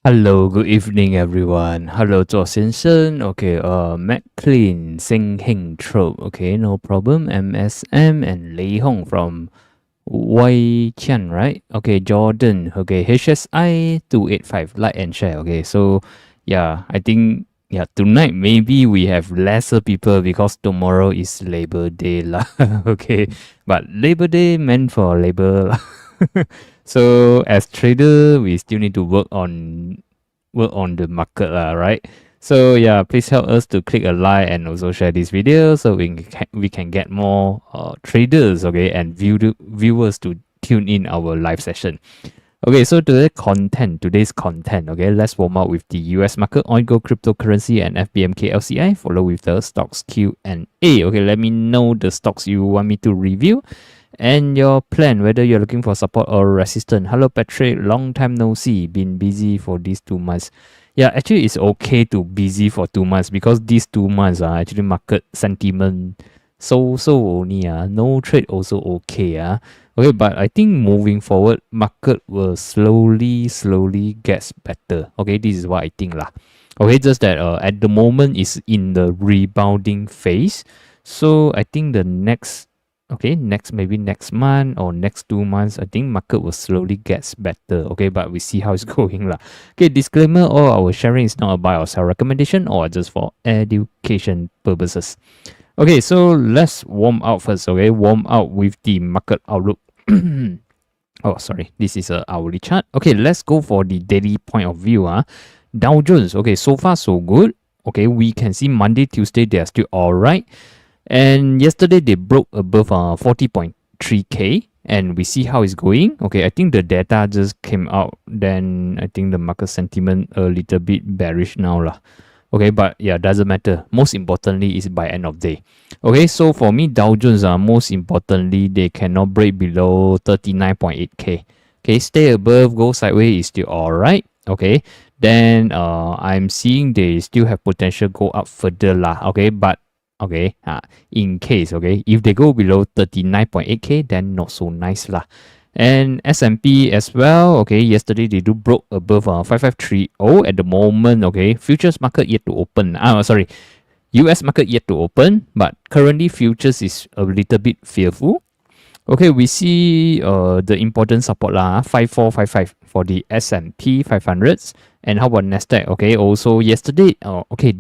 Hello, good evening, everyone. Hello, 左先生. Okay, McLean, Sing Hing Trope. Okay, no problem. MSM and Lei Hong from Wai Qian, right? Okay, Jordan. Okay, HSI 285. Like and share. Okay, so yeah, I think tonight maybe we have lesser people because tomorrow is Labor Day lah. Okay, but Labor Day meant for labor. So as trader, we still need to work on the market lah, right? So yeah, please help us to click a like and also share this video so we can get more traders, okay, and viewers to tune in our live session. Okay, so today's content, okay, let's warm up with the US market, oil, gold, cryptocurrency, and FBMK LCI. Follow with the stocks Q&A. Okay, let me know the stocks you want me to review and your plan, whether you're looking for support or resistance. Hello, Patrick. Long time no see. Been busy for these 2 months. Yeah, actually, it's okay to busy for 2 months because these 2 months are actually market sentiment so only. No trade also okay. Okay, but I think moving forward, market will slowly gets better. Okay, this is what I think lah. Okay, just that at the moment is in the rebounding phase. So I think maybe next month or next 2 months, I think market will slowly gets better. Okay, but we see how it's going lah. Okay, disclaimer: all our sharing is not a buy or sell recommendation or just for education purposes. Okay, so let's warm up first. Okay, warm up with the market outlook. Oh, sorry, this is a hourly chart. Okay, let's go for the daily point of view. Dow Jones. Okay, so far so good. Okay, we can see Monday, Tuesday they are still all right. And yesterday they broke above 40.3k, and we see how it's going. Okay, I think the data just came out. Then I think the market sentiment a little bit bearish now lah. Okay, but yeah, doesn't matter. Most importantly is by end of day. Okay, so for me, Dow Jones most importantly, they cannot break below 39.8k. Okay, stay above, go sideways is still all right. Okay, then I'm seeing they still have potential go up further lah. Okay, but okay, in case, okay, if they go below 39.8k, then not so nice lah. And S&P as well. Okay, yesterday they do broke above 5530 at the moment. Okay, futures market yet to open. Sorry, US market yet to open, but currently futures is a little bit fearful. Okay, we see the important support lah, 5455 for the S&P 500s. And how about Nasdaq? Okay, also yesterday, okay,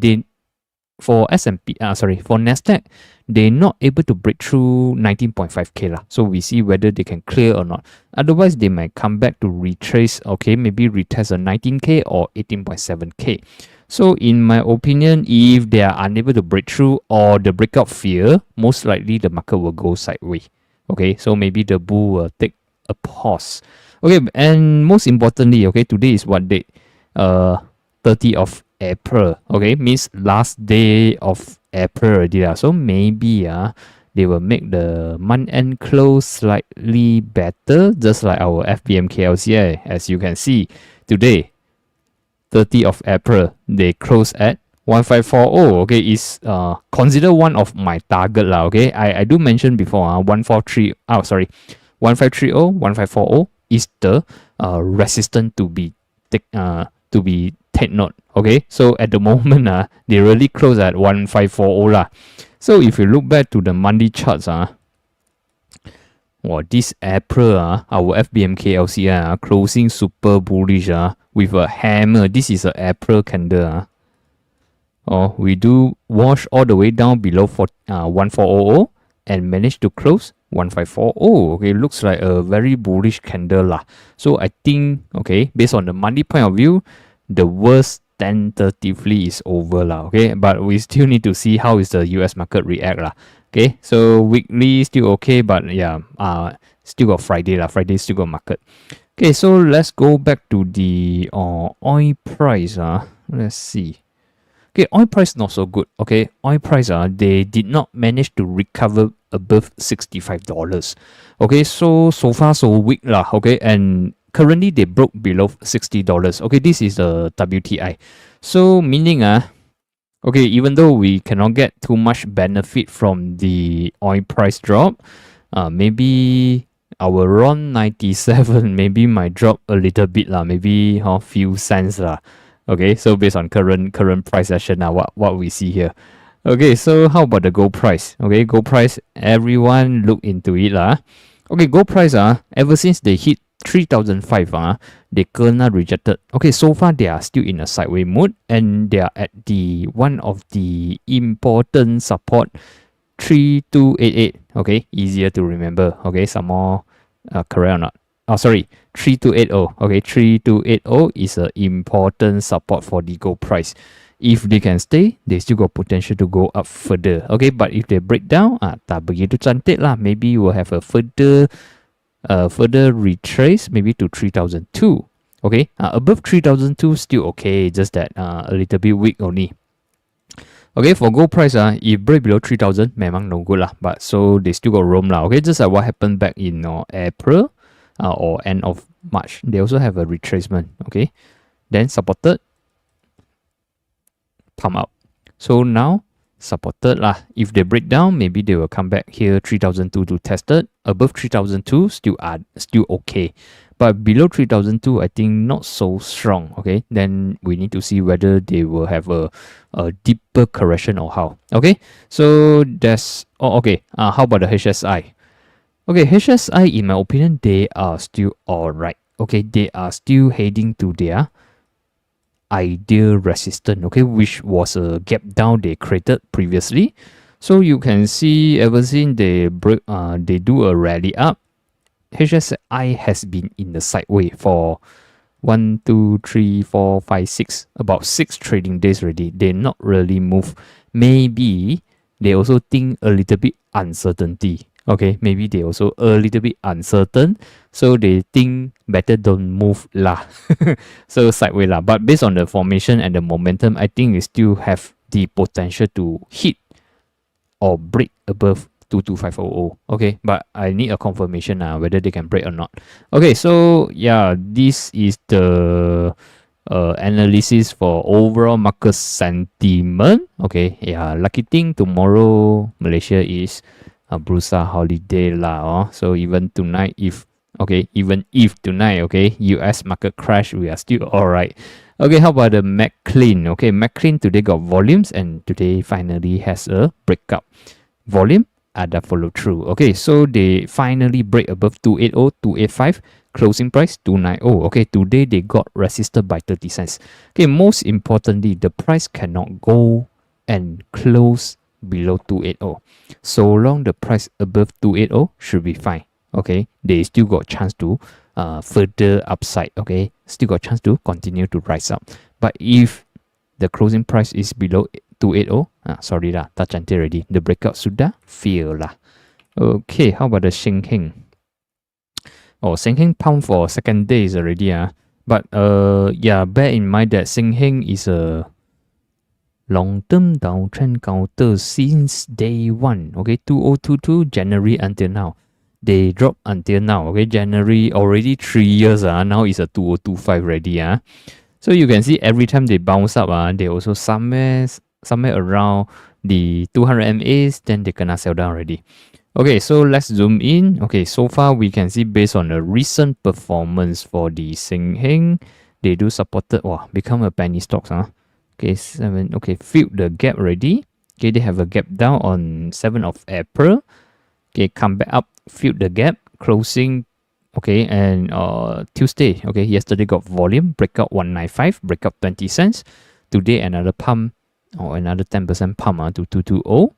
for Nasdaq, they're not able to break through 19.5k lah. So we see whether they can clear or not. Otherwise, they might come back to retrace. Okay, maybe retest a 19k or 18.7k. So in my opinion, if they are unable to break through or the breakout fear, most likely the market will go sideways. Okay, so maybe the bull will take a pause. Okay, and most importantly, okay, today is what date? 30 of April. Okay, means last day of April already. So maybe they will make the month-end close slightly better, just like our FBMK LCI. As you can see, today, 30 of April, they close at 1540. Okay, is consider one of my target lah. Okay, I do mention before 1530, 1540 is the resistance to be take note. Okay, so at the moment they really close at 1540 lah. So if you look back to the monthly charts this April our FBMK LCI closing super bullish with a hammer. This is a April candle. We do wash all the way down below 1400 and manage to close 1540. Okay, looks like a very bullish candle lah. So I think, okay, based on the monthly point of view, the worst tentatively is over lah. Okay, but we still need to see how is the US market react lah. Okay, so weekly still okay, but yeah, still got Friday lah. Friday still got market. Okay, so let's go back to the oil price. Let's see. Okay, oil price not so good. Okay, oil price they did not manage to recover above $65. Okay, so far so weak lah. Okay, and currently they broke below $60. Okay, this is the WTI. So meaning okay, even though we cannot get too much benefit from the oil price drop, maybe our RON 97 maybe might drop a little bit lah, maybe few cents lah. Okay, so based on current price action now, what we see here. Okay, so how about the gold price? Okay, gold price, everyone look into it lah. Okay, gold price ever since they hit 3005 they kena rejected. Okay, so far they are still in a sideways mode and they are at the one of the important support 3288. Okay, easier to remember. Okay, some more correct or not? Oh, sorry, 3280. Okay, 3280 is an important support for the gold price. If they can stay, they still got potential to go up further. Okay, but if they break down, tak begitu cantik lah. Maybe we'll have a further retrace, maybe to 3002. Okay, above 3002 still okay, just that a little bit weak only. Okay, for gold price, if break below 3000, memang no good lah. But so they still got room lah. Okay, just like what happened back in April or end of March. They also have a retracement. Okay, then supported, pump up. So now supported lah. If they break down, maybe they will come back here 3002 to test it. Above 3002 still okay. But below 3002, I think not so strong. Okay, then we need to see whether they will have a deeper correction or how. Okay, so that's okay. How about the HSI? Okay, HSI, in my opinion, they are still alright. Okay, they are still heading to their ideal resistance. Okay, which was a gap down they created previously. So you can see ever since they do a rally up, HSI has been in the sideways for 1, 2, 3, 4, 5, 6, about 6 trading days already. They not really move. Maybe they also think a little bit uncertainty. Okay, maybe they also a little bit uncertain, so they think better don't move lah. So sideways lah. But based on the formation and the momentum, I think we still have the potential to hit or break above 22500. Okay, but I need a confirmation whether they can break or not. Okay, so yeah, this is the analysis for overall market sentiment. Okay, yeah, lucky thing tomorrow Malaysia is a Bursa holiday lah. So even tonight, even if tonight, okay, US market crash, we are still alright. Okay, how about the McLean? Okay, McLean today got volumes and today finally has a breakout. Volume ada follow through. Okay, so they finally break above 280, 285, closing price 290. Okay, today they got resisted by 30 cents. Okay, most importantly, the price cannot go and close below 280. So long the price above 280 should be fine. Okay, they still got chance to further upside. Okay, still got chance to continue to rise up. But if the closing price is below 280, sorry lah, tak cantik already. The breakout sudah fail lah. Okay, how about the Seng Heng? Oh, Seng Heng pump for second days already. But yeah, bear in mind that Seng Heng is a long-term downtrend counter since day one. Okay, 2022 January until now. They dropped until now. Okay, January already 3 years. Now it's a 2025 already. So you can see every time they bounce up, they also somewhere around the 200 MAs, then they gonna sell down already. Okay, so let's zoom in. Okay, so far we can see based on the recent performance for the Seng Heng, they do supported. Wow, become a penny stocks. Okay, 7. Okay, filled the gap already. Okay, they have a gap down on 7th of April. Okay, come back up, filled the gap, closing. Okay, and Tuesday. Okay, yesterday got volume, breakout 195, breakout 20 cents. Today another pump or another 10% pump to 220.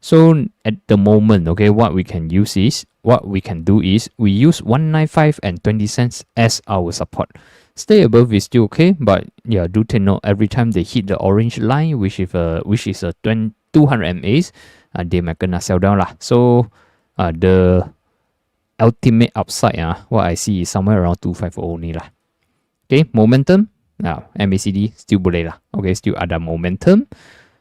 So at the moment, okay, what we can do is we use 195 and 20 cents as our support. Stay above is still okay, but yeah, do take note every time they hit the orange line, which is a 200 MAs, they might gonna sell down lah. So the ultimate upside, what I see is somewhere around 250 only lah. Okay, momentum. Now MACD still boleh lah. Okay, still ada momentum.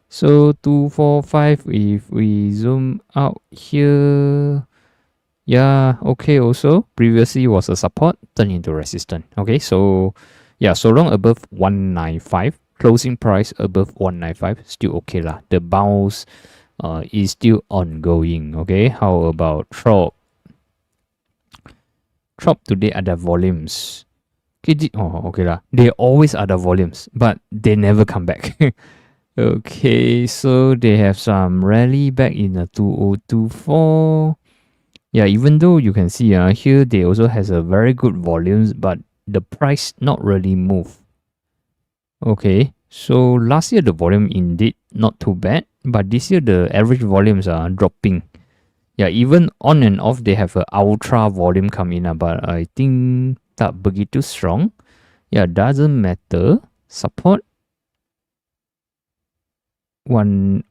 So 245, if we zoom out here, yeah, okay, also previously was a support, turned into resistance. Okay, so yeah, so long above 195, closing price above 195, still okay lah. The bounce is still ongoing. Okay, how about Trop? Trop today ada volumes. Okay, okay lah. They always ada volumes, but they never come back. Okay, so they have some rally back in the 2024. Yeah, even though you can see here they also has a very good volumes, but the price not really move. Okay, so last year the volume indeed not too bad, but this year the average volumes are dropping. Yeah, even on and off they have a ultra volume coming in, but I think tak begitu strong. Yeah, doesn't matter. Support 109.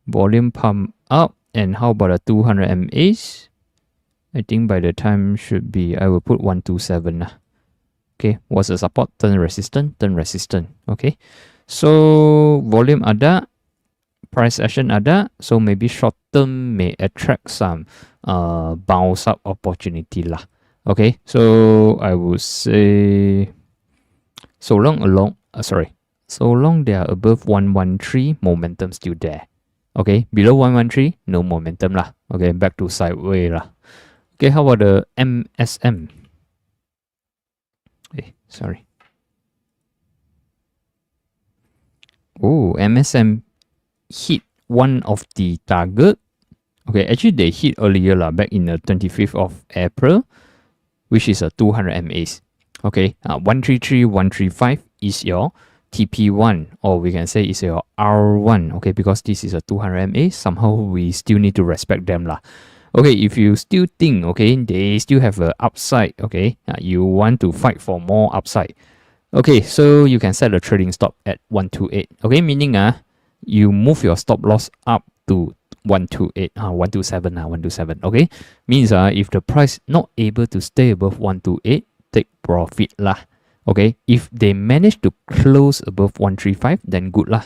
Volume pump up. And how about a 200 mAh? I think by the time should be, I will put 127 lah. Okay, what's the support? Turn resistant, turn resistant. Okay, so volume ada, price action ada, so maybe short term may attract some bounce up opportunity lah. Okay, so I would say so long they are above 113, momentum still there. Okay, below 113, no momentum lah. Okay, back to sideways lah. Okay, how about the MSM? Sorry. Oh, MSM hit one of the target. Okay, actually they hit earlier lah, back in the 25th of April, which is a 200 mAh. Okay, 133, 135 is your TP1, or we can say it's your R1. Okay, because this is a 200 mAh, somehow we still need to respect them lah. Okay, if you still think, okay, they still have a upside, okay, you want to fight for more upside. Okay, so you can set a trading stop at 128. Okay, meaning you move your stop loss up to 128, 127, 127. Okay, means if the price not able to stay above 128, take profit lah. Okay, if they manage to close above 135, then good lah.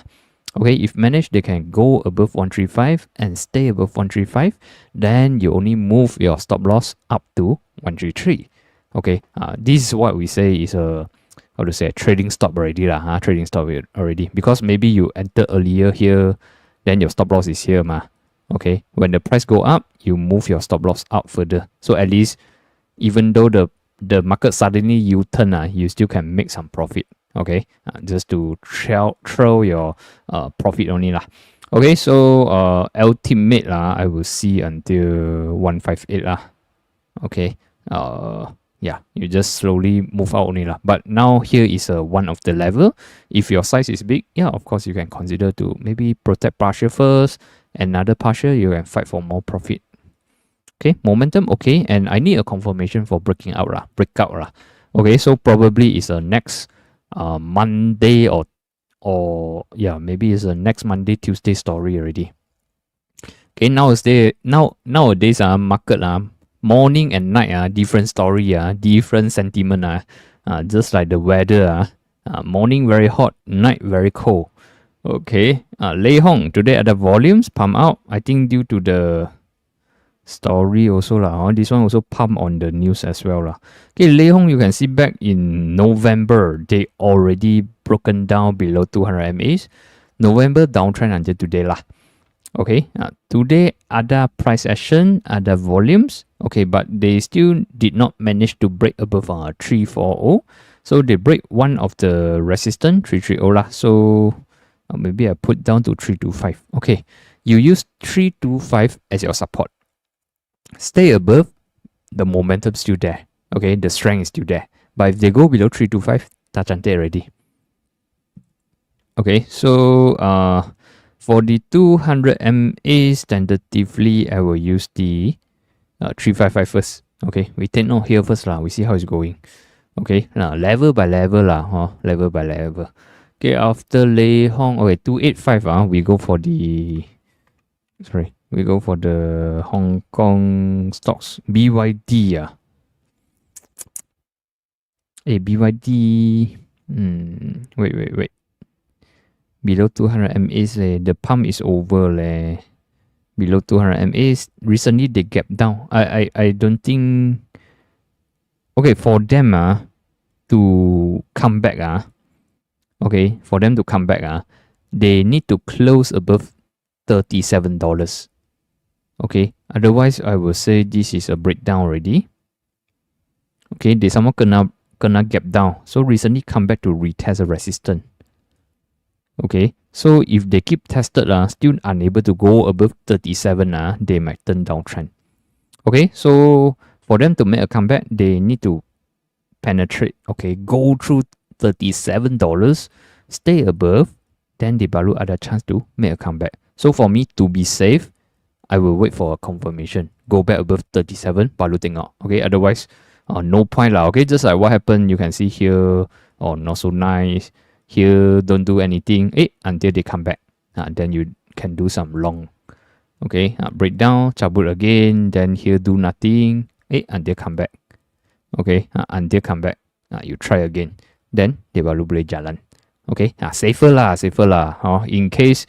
Okay, if manage they can go above 135 and stay above 135, then you only move your stop loss up to 133. Okay, this is what we say is a trading stop already lah. Trading stop already, because maybe you enter earlier here, then your stop loss is here ma. Okay, when the price go up, you move your stop loss out further. So at least, even though the market suddenly U-turn, you still can make some profit. Okay, just to throw your profit only lah. Okay, so ultimate lah, I will see until 158 lah. Okay, yeah, you just slowly move out only lah. But now here is one of the level. If your size is big, yeah, of course you can consider to maybe protect partial first, another partial you can fight for more profit. Okay, momentum okay, and I need a confirmation for breakout lah. Okay, so probably is a next Monday or yeah, maybe it's a next Monday Tuesday story already. Okay, nowadays market morning and night different story different sentiment just like the weather morning very hot, night very cold. Okay, Lei Hong today at the volumes pump out, I think due to the story also lah. This one also pump on the news as well lah. Okay, Lei Hong, you can see back in November they already broken down below 200 mAh. November downtrend until today lah. Okay, today ada price action, ada volumes. Okay, but they still did not manage to break above 340. So they break one of the resistance 330 lah. So maybe I put down to 325. Okay, you use 325 as your support. Stay above, the momentum still there. Okay, the strength is still there. But if they go below 325, tak cantik already. Okay, so for the 200 mA tentatively, I will use the 355 first. Okay, we take note here first lah. We see how it's going. Okay, now level by level lah, level by level. Okay, after Lei Hong, okay, 285 we go for the we go for the Hong Kong stocks. BYD BYD. Wait. Below 200 mAs the pump is over Below 200 mAs, recently they gap down. I don't think. Okay, for them to come back okay, for them to come back they need to close above $37. Okay, otherwise I will say this is a breakdown already. Okay, they somehow kena gap down. So recently come back to retest a resistance. Okay, so if they keep tested, still unable to go above 37, they might turn downtrend. Okay, so for them to make a comeback, they need to penetrate. Okay, go through $37, stay above, then they baru ada chance to make a comeback. So for me, to be safe, I will wait for a confirmation. Go back above 37, baru tengok. Okay, otherwise, no point lah. Okay, just like what happened, you can see here, not so nice. Here, don't do anything, until they come back. Then you can do some long. Okay, breakdown, cabut again, then here do nothing, until come back. Okay, until come back, you try again. Then, they baru boleh jalan. Okay, safer lah. In case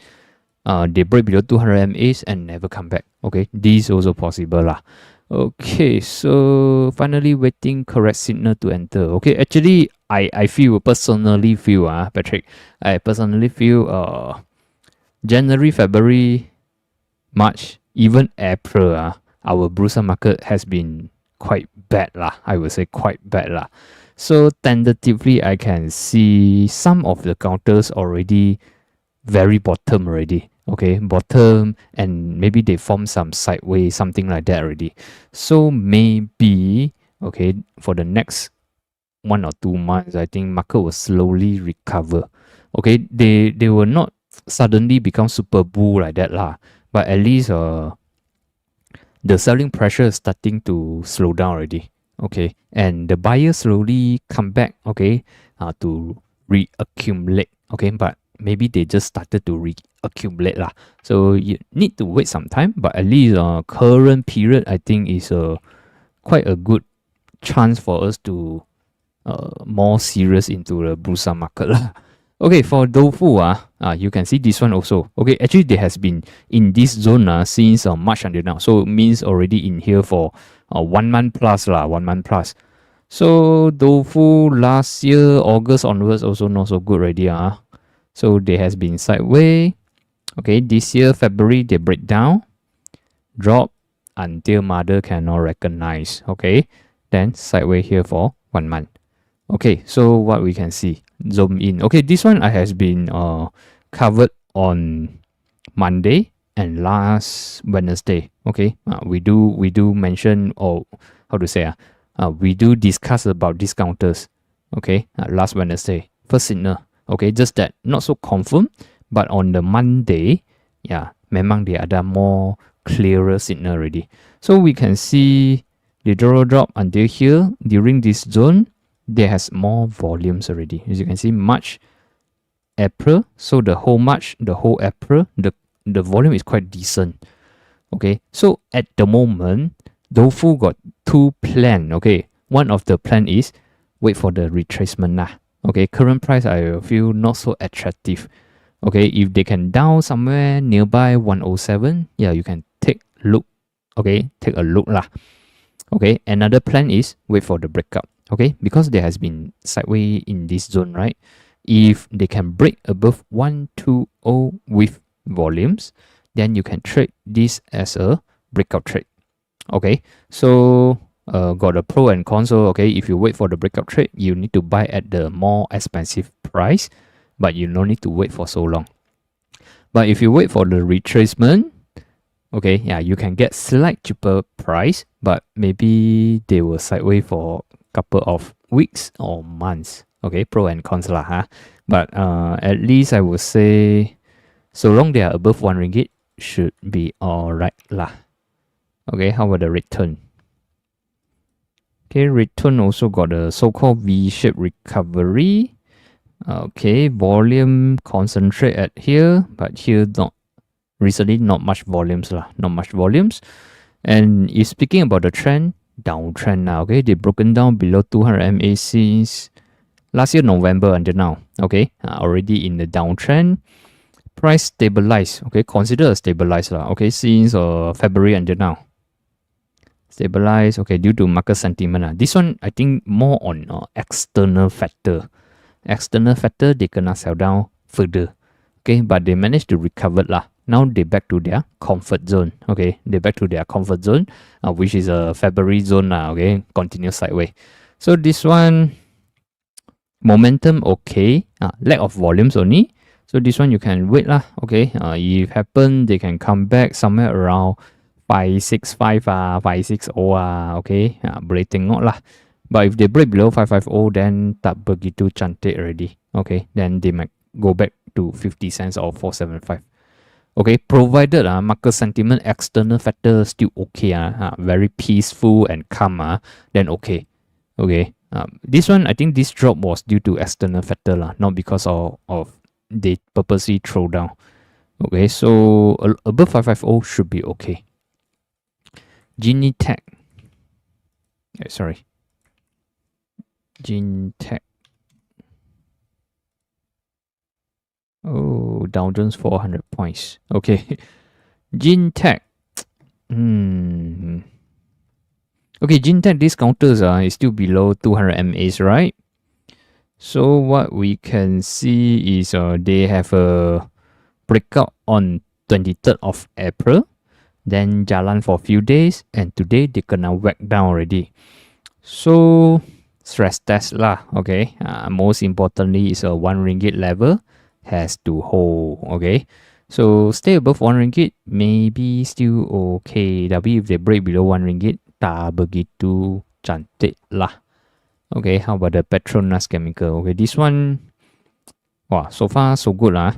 they break below 200 MAs and never come back. Okay, this is also possible lah. Okay, so finally waiting correct signal to enter. Okay, actually, I personally feel, Patrick, I personally feel January, February, March, even April, our Bursa market has been quite bad lah. I would say quite bad lah. So tentatively, I can see some of the counters already very bottom already. Okay, bottom, and maybe they form some sideways, something like that already. So maybe, okay, for the next 1 or 2 months, I think market will slowly recover. Okay, they will not suddenly become super bull like that lah, but at least the selling pressure is starting to slow down already. Okay, and the buyers slowly come back, okay, to reaccumulate. Okay, but maybe they just started to reaccumulate lah. So you need to wait some time, but at least current period, I think is quite a good chance for us to more serious into the Bursa market lah. Okay, for Doufu, you can see this one also. Okay, actually they has been in this zone since March until now. So it means already in here for 1 month plus lah, 1 month plus. So Doufu last year, August onwards also not so good already. So they has been sideways. Okay, this year, February, they break down, drop until mother cannot recognize. Okay, then sideways here for 1 month. Okay, so what we can see, zoom in. Okay, this one I has been covered on Monday and last Wednesday. Okay, we do mention, or how to say, we do discuss about discounters. Okay, last Wednesday, first signal. Okay, just that not so confirmed, but on the Monday, memang dia ada more clearer signal already. So we can see the drop until here during this zone. There has more volumes already. As you can see, March, April. So the whole March, the whole April, the volume is quite decent. Okay, so at the moment, Doufu got 2 plans. Okay, one of the plan is wait for the retracement lah. Okay, current price I feel not so attractive. Okay, if they can down somewhere nearby 107, you can take a look. Okay, take a look lah. Okay, another plan is wait for the breakout. Okay, because there has been sideways in this zone, right? If they can break above 120 with volumes, then you can trade this as a breakout trade. Okay, so got a pro and con. So okay, if you wait for the breakout trade, you need to buy at the more expensive price, but you don't need to wait for so long. But if you wait for the retracement, okay, you can get slight cheaper price, but maybe they will sideways for couple of weeks or months. Okay, pro and cons lah, but at least I would say, so long they are above 1 ringgit, should be alright lah. Okay, how about the return? Okay, return also got a so-called V-shaped recovery. Okay, volume concentrate at here, but here not recently, not much volumes lah, not much volumes. And if speaking about the trend, downtrend now. Okay, they broken down below 200 MA since last year November until now. Okay, already in the downtrend. Price stabilized. Okay, consider a stabilized lah. Okay, since February until now. Stabilized. Okay, due to market sentiment. This one I think more on external factor. External factor they cannot sell down further. Okay, but they managed to recover lah. Now they back to their comfort zone. Okay, they back to their comfort zone, which is a February zone now. Okay, continue sideways. So this one momentum okay, lack of volumes only. So this one you can wait lah. Okay, if happen they can come back somewhere around 565 560 okay, boleh tengok lah. But if they break below 550, then tak begitu cantik already. Okay, then they might go back to 50 cents or 475. Okay, provided market sentiment external factor still okay, very peaceful and calm, then okay. Okay, this one I think this drop was due to external factor lah, not because of they purposely throw down. Okay, so above 550 should be okay. Genetech. Sorry. Genetech. Oh, Dow Jones 400 points. Okay. Genetech. Okay, Genetech discounters is still below 200 MAs, right? So what we can see is they have a breakout on 23rd of April, then jalan for a few days, and today they gonna whack down already. So stress test lah, okay. Most importantly is a 1 ringgit level has to hold, okay. So stay above 1 ringgit, maybe still okay. Tapi if they break below 1 ringgit, tak begitu cantik lah. Okay, how about the Petronas Chemical? Okay, this one, wow, so far so good lah.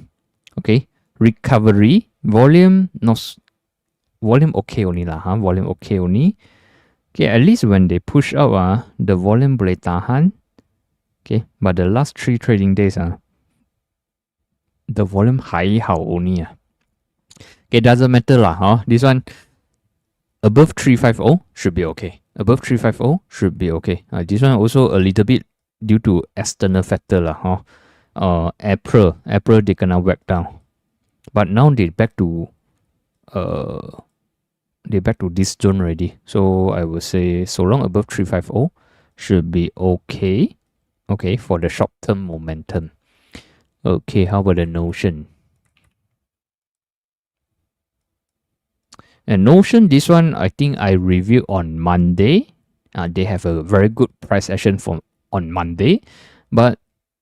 Okay, recovery, volume okay only lah, volume okay only. Okay, at least when they push up, the volume boleh tahan. Okay, but the last 3 trading days, the volume 还好 only. Okay, doesn't matter lah, this one above 350 should be okay. Above 350 should be okay. This one also a little bit due to external factor lah, April they gonna whack down, but now they back to this zone already. So I would say so long above 350 should be okay. Okay, for the short term momentum. Okay, how about the Notion? And Notion, this one I think I reviewed on Monday. They have a very good price action on Monday, but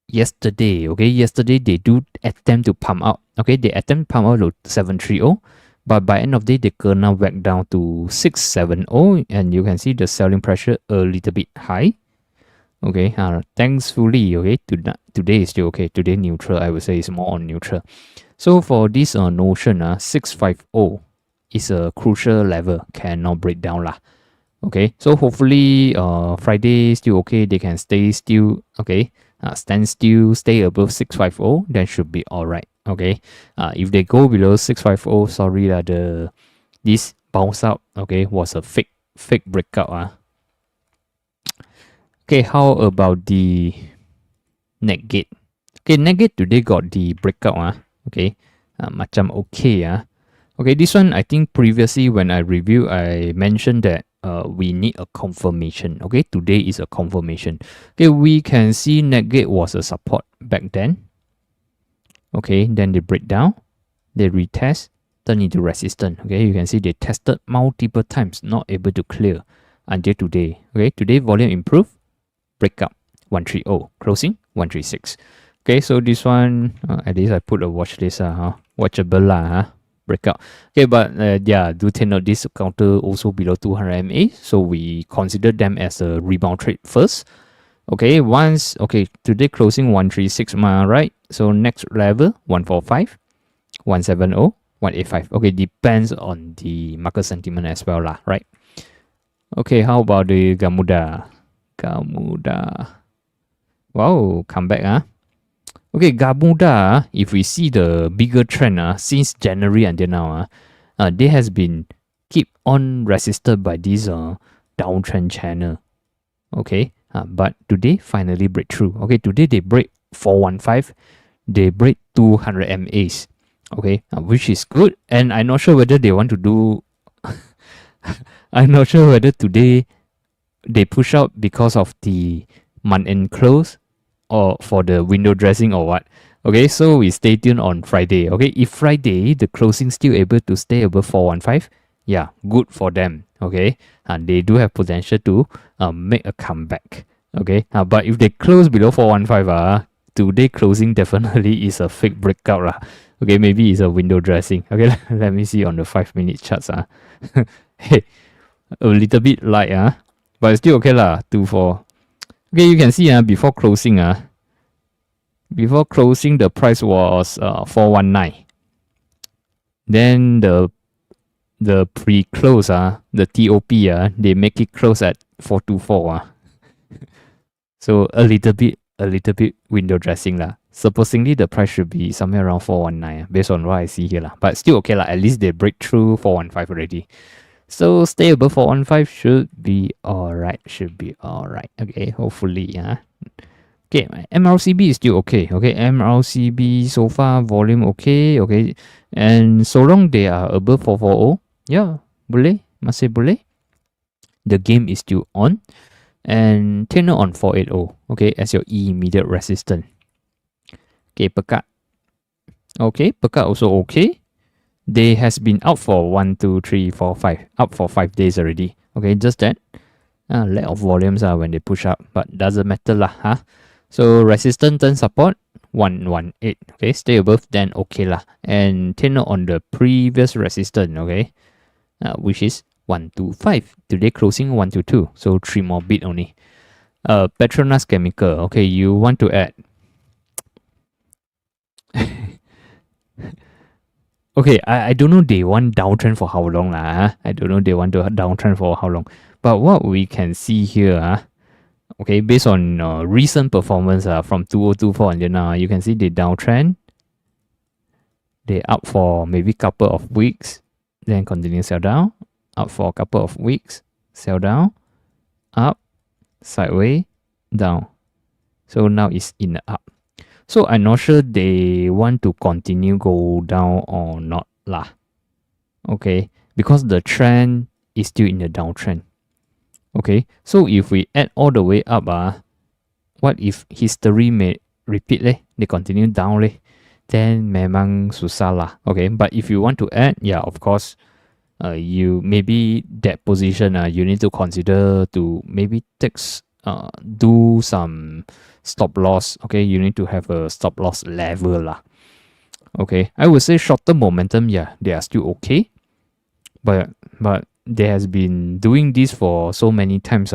yesterday they do attempt to pump out. Okay, they attempt to pump out to 730, but by end of day they gonna whack down to 670, and you can see the selling pressure a little bit high. Okay, thankfully, okay, today is still okay. Today neutral, I would say is more on neutral. So for this Notion, 650 is a crucial level, cannot break down lah. Okay, so hopefully Friday still okay, they can stay still, okay, stand still, stay above 650, then should be alright. Okay, if they go below 650, sorry lah, this bounce out, okay, was a fake breakout. Okay, how about the Netgate? Okay, Netgate today got the breakout, okay, macam okay. Okay, this one I think previously when I review, I mentioned that we need a confirmation. Okay, today is a confirmation. Okay, we can see Netgate was a support back then. Okay, then they break down, they retest, turn into resistance. Okay, you can see they tested multiple times, not able to clear until today. Okay, today volume improved, breakout 130, closing 136. Okay, so this one at least I put a watch list, watchable lah, breakout. Okay, but do take note this counter also below 200 MA, so we consider them as a rebound trade first. Okay, today closing 136 right? So next level 145, 170, 185. Okay, depends on the market sentiment as well lah, right? Okay, how about the Gamuda? Wow, come back. Okay, Gamuda, if we see the bigger trend since January until now, they has been keep on resisted by this downtrend channel. Okay, but today finally break through. Okay, today they break 415, they break 200 MAs. Okay, which is good, and I'm not sure whether they want to do. I'm not sure whether today they push out because of the month-end close or for the window dressing or what. Okay, so we stay tuned on Friday. Okay, if Friday the closing still able to stay above 415, yeah, good for them. Okay, and they do have potential to make a comeback. Okay, but if they close below 415, today closing definitely is a fake breakout lah. Okay, maybe it's a window dressing. Okay, let me see on the 5 minute charts. Hey, a little bit light but it's still okay lah. 2-4. Okay, you can see before closing before closing the price was 419. Then the pre-close the TOP they make it close at 424 So a little bit window dressing lah. Supposedly the price should be somewhere around 419 based on what I see here lah. But still okay lah. At least they break through 415 already. So stay above 415 should be alright. Okay, hopefully Okay, MLCB is still okay. Okay, MLCB so far volume okay. Okay, and so long they are above 440, yeah, boleh, masih boleh. The game is still on, and tenor on 480. Okay, as your immediate resistance. Okay, Pekat. Okay, Pekat also okay. They has been out for 1, 2, 3, 4, 5. Up for 5 days already. Okay, just that. Lack of volumes when they push up, but doesn't matter lah. So resistance and support 118. Okay, stay above then okay lah. And tenor on the previous resistance, okay, which is 125. Today closing 122. So 3 more bit only. Petronas Chemical. Okay, you want to add. Okay, I don't know they want downtrend for how long lah. I don't know they want to downtrend for how long. But what we can see here okay, based on recent performance from 2024 and then you can see the downtrend. They up for maybe couple of weeks, then continue sell down. Up for a couple of weeks, sell down, up, sideways, down. So now it's in the up. So I'm not sure they want to continue go down or not lah. Okay, because the trend is still in the downtrend. Okay, so if we add all the way up, what if history may repeat leh? They continue down leh? Then memang susah lah. Okay, but if you want to add, yeah, of course, you maybe that position you need to consider to maybe do some stop loss. Okay, you need to have a stop loss level lah. Okay, I would say short-term momentum, yeah, they are still okay, but they has been doing this for so many times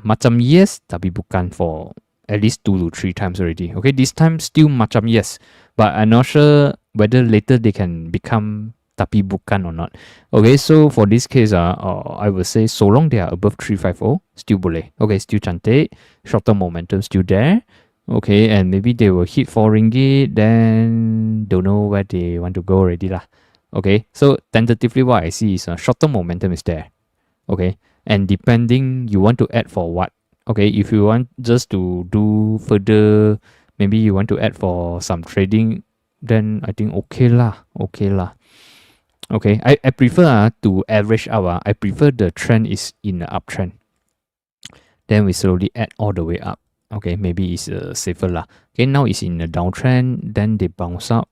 macam yes tapi bukan for at least 2 to 3 times already. Okay, this time still macam yes, but I'm not sure whether later they can become tapi bukan or not. Okay, so for this case I would say so long they are above 350 still boleh. Okay, still cantik, short-term momentum still there. Okay, and maybe they will hit 4 ringgit, then don't know where they want to go already lah. Okay, so tentatively what I see is short-term momentum is there. Okay, and depending you want to add for what. Okay, if you want just to do further, maybe you want to add for some trading, then I think okay lah. Okay, I prefer to average out. I prefer the trend is in the uptrend. Then we slowly add all the way up. Okay, maybe it's safer lah. Okay, now it's in the downtrend, then they bounce up.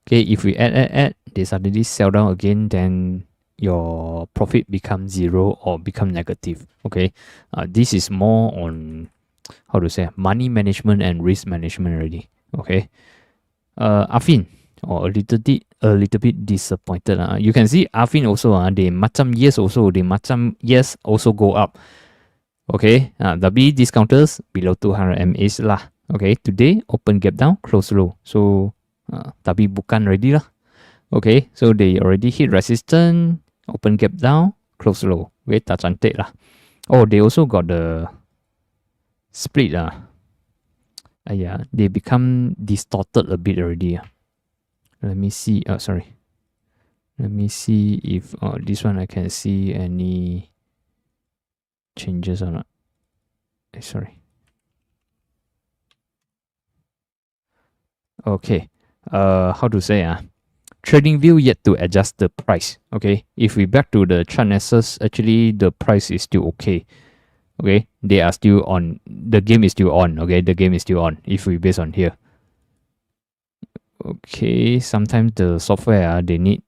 Okay, if we add, they suddenly sell down again, then your profit becomes 0 or become negative. Okay, this is more on how to say money management and risk management already. Okay, Affin or a little bit disappointed. You can see Affin also they macam yes also go up. Okay, tapi discounters below 200 MAs lah. Okay, today open gap down, close low. So tapi bukan ready lah. Okay, so they already hit resistance, open gap down, close low. Okay, tak cantik lah. Oh, they also got the split yeah, they become distorted a bit already. Let me see. Sorry. Let me see if this one I can see any changes or not. Sorry. Okay. How to say TradingView yet to adjust the price. Okay, if we back to the chart analysis, actually the price is still okay. Okay, they are still on. The game is still on. Okay, the game is still on. If we base on here. Okay, sometimes the software they need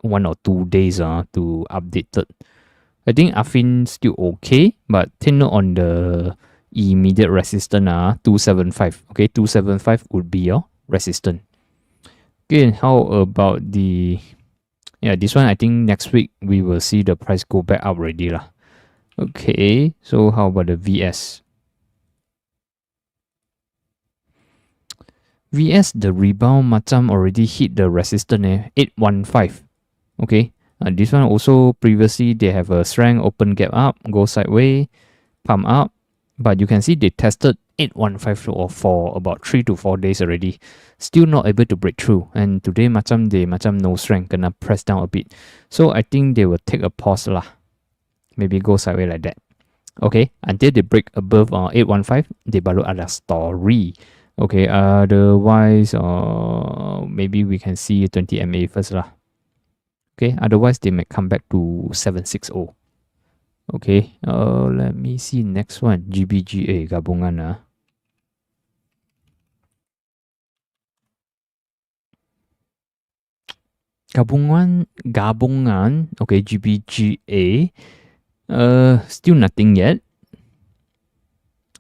1 or 2 days to update it. I think Affin still okay, but take note on the immediate resistance 275. Okay, 275 would be your resistance. Okay, how about the this one I think next week we will see the price go back up already lah. Okay, so how about the VS? VS the rebound macam already hit the resistance 815. Okay, this one also previously they have a strength open gap up, go sideways, pump up, but you can see they tested 815 for about 3 to 4 days already, still not able to break through. And today they no strength, gonna press down a bit. So I think they will take a pause lah, maybe go sideways like that. Okay, until they break above 815, they baru ada story. Okay, otherwise maybe we can see 20 MA first lah. Okay, otherwise they may come back to 760. Okay, let me see next one. GBGA gabungan Gabungan. Okay, GBGA. Still nothing yet.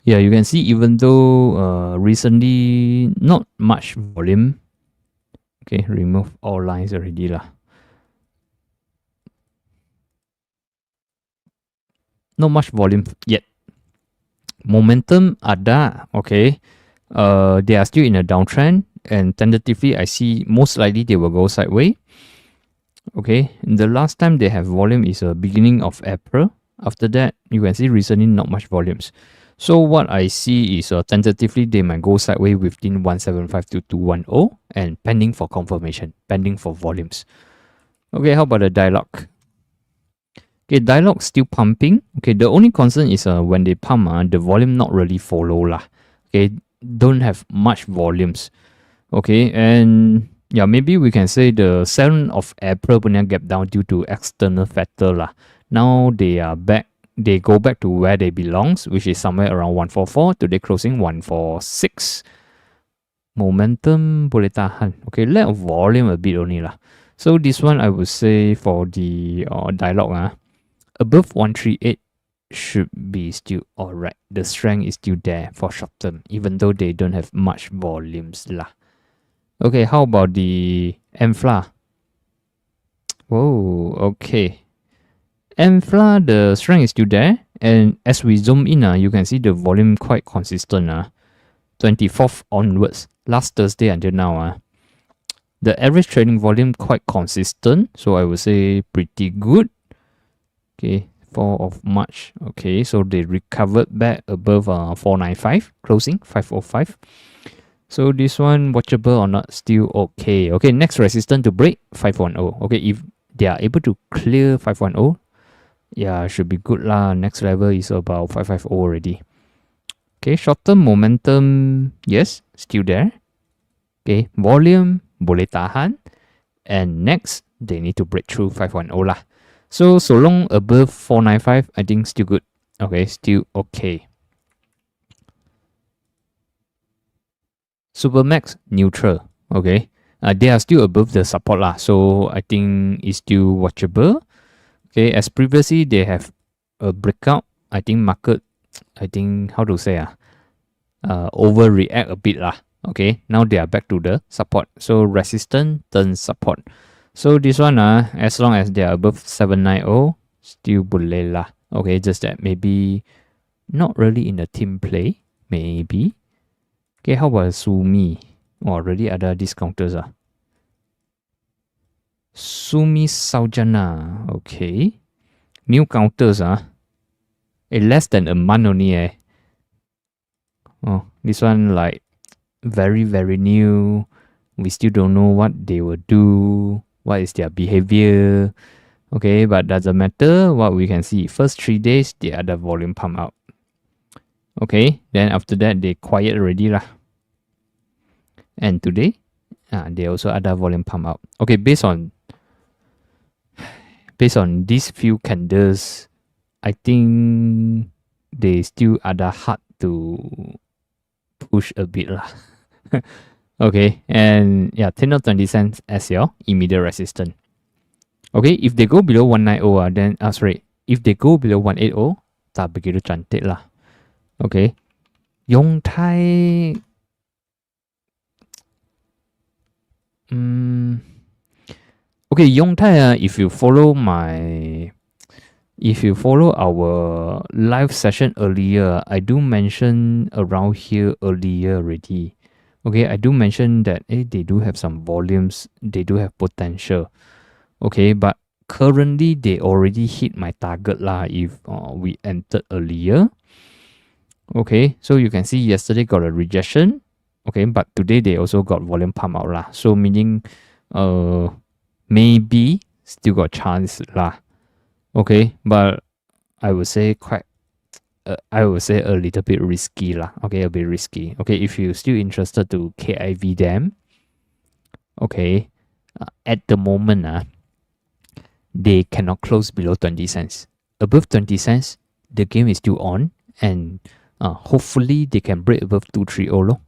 Yeah, you can see even though recently not much volume. Okay, remove all lines already lah. Not much volume yet. Momentum ada. Okay. They are still in a downtrend, and tentatively I see most likely they will go sideways. Okay, the last time they have volume is beginning of April. After that, you can see recently not much volumes. So what I see is tentatively they might go sideways within 175 to 210 and pending for confirmation, pending for volumes. Okay, how about the dialogue? Okay, dialogue still pumping. Okay, the only concern is when they pump, the volume not really follow lah. Okay, don't have much volumes. Okay, and yeah, maybe we can say the 7th of April punya gap down due to external factor lah. Now they are back. They go back to where they belongs, which is somewhere around 144. Today closing 146. Momentum boleh tahan. Okay, lack of volume a bit only lah. So this one I would say for the dialogue above 138 should be still alright. The strength is still there for short term, even though they don't have much volumes lah. Okay, how about the MFLA? Whoa, okay. MFLA, the strength is still there. And as we zoom in, you can see the volume quite consistent. 24th onwards, last Thursday until now. The average trading volume quite consistent. So I would say pretty good. Okay, 4th of March. Okay, so they recovered back above 495, closing 505. So this one watchable or not, still okay. Okay, next resistance to break 510. Okay, if they are able to clear 510, yeah, should be good lah. Next level is about 550 already. Okay, short-term momentum, yes, still there. Okay, volume boleh tahan. And next, they need to break through 510 lah. So long above 495, I think still good. Okay, still okay. Supermax neutral. Okay, they are still above the support lah. So I think it's still watchable. Okay, as previously they have a breakout. I think market, how to say overreact a bit lah. Okay, now they are back to the support. So resistance turns support. So this one as long as they are above 790, still boleh lah. Okay, just that maybe not really in the team play, maybe. Okay, how about Sumi? Oh, already ada discounters Sumi Saujana. Okay. New counters less than a month only Oh, this one like very, very new. We still don't know what they will do. What is their behavior? Okay, but doesn't matter. What we can see, first 3 days, they had the volume pump out. Okay, then after that, they quiet already lah. And today, they also had the volume pump out. Okay, based on these few candles, I think they still ada hard to push a bit lah. Okay, and yeah, 10 or 20 cents as your immediate resistance. Okay, if they go below 190, then sorry, if they go below 180, tak begitu cantik lah. Okay, Yong Tai, okay, Yong Tai, if you follow our live session earlier, I do mention around here earlier already. Okay, I do mention that they do have some volumes, they do have potential. Okay, but currently they already hit my target lah if we entered earlier. Okay, so you can see yesterday got a rejection. Okay, but today they also got volume pump out lah. So meaning maybe still got chance lah. Okay, but I would say I would say a little bit risky lah. Okay, a bit risky. Okay, if you're still interested to KIV them, okay, at the moment they cannot close below 20 cents. Above 20 cents, the game is still on, and hopefully they can break above 230.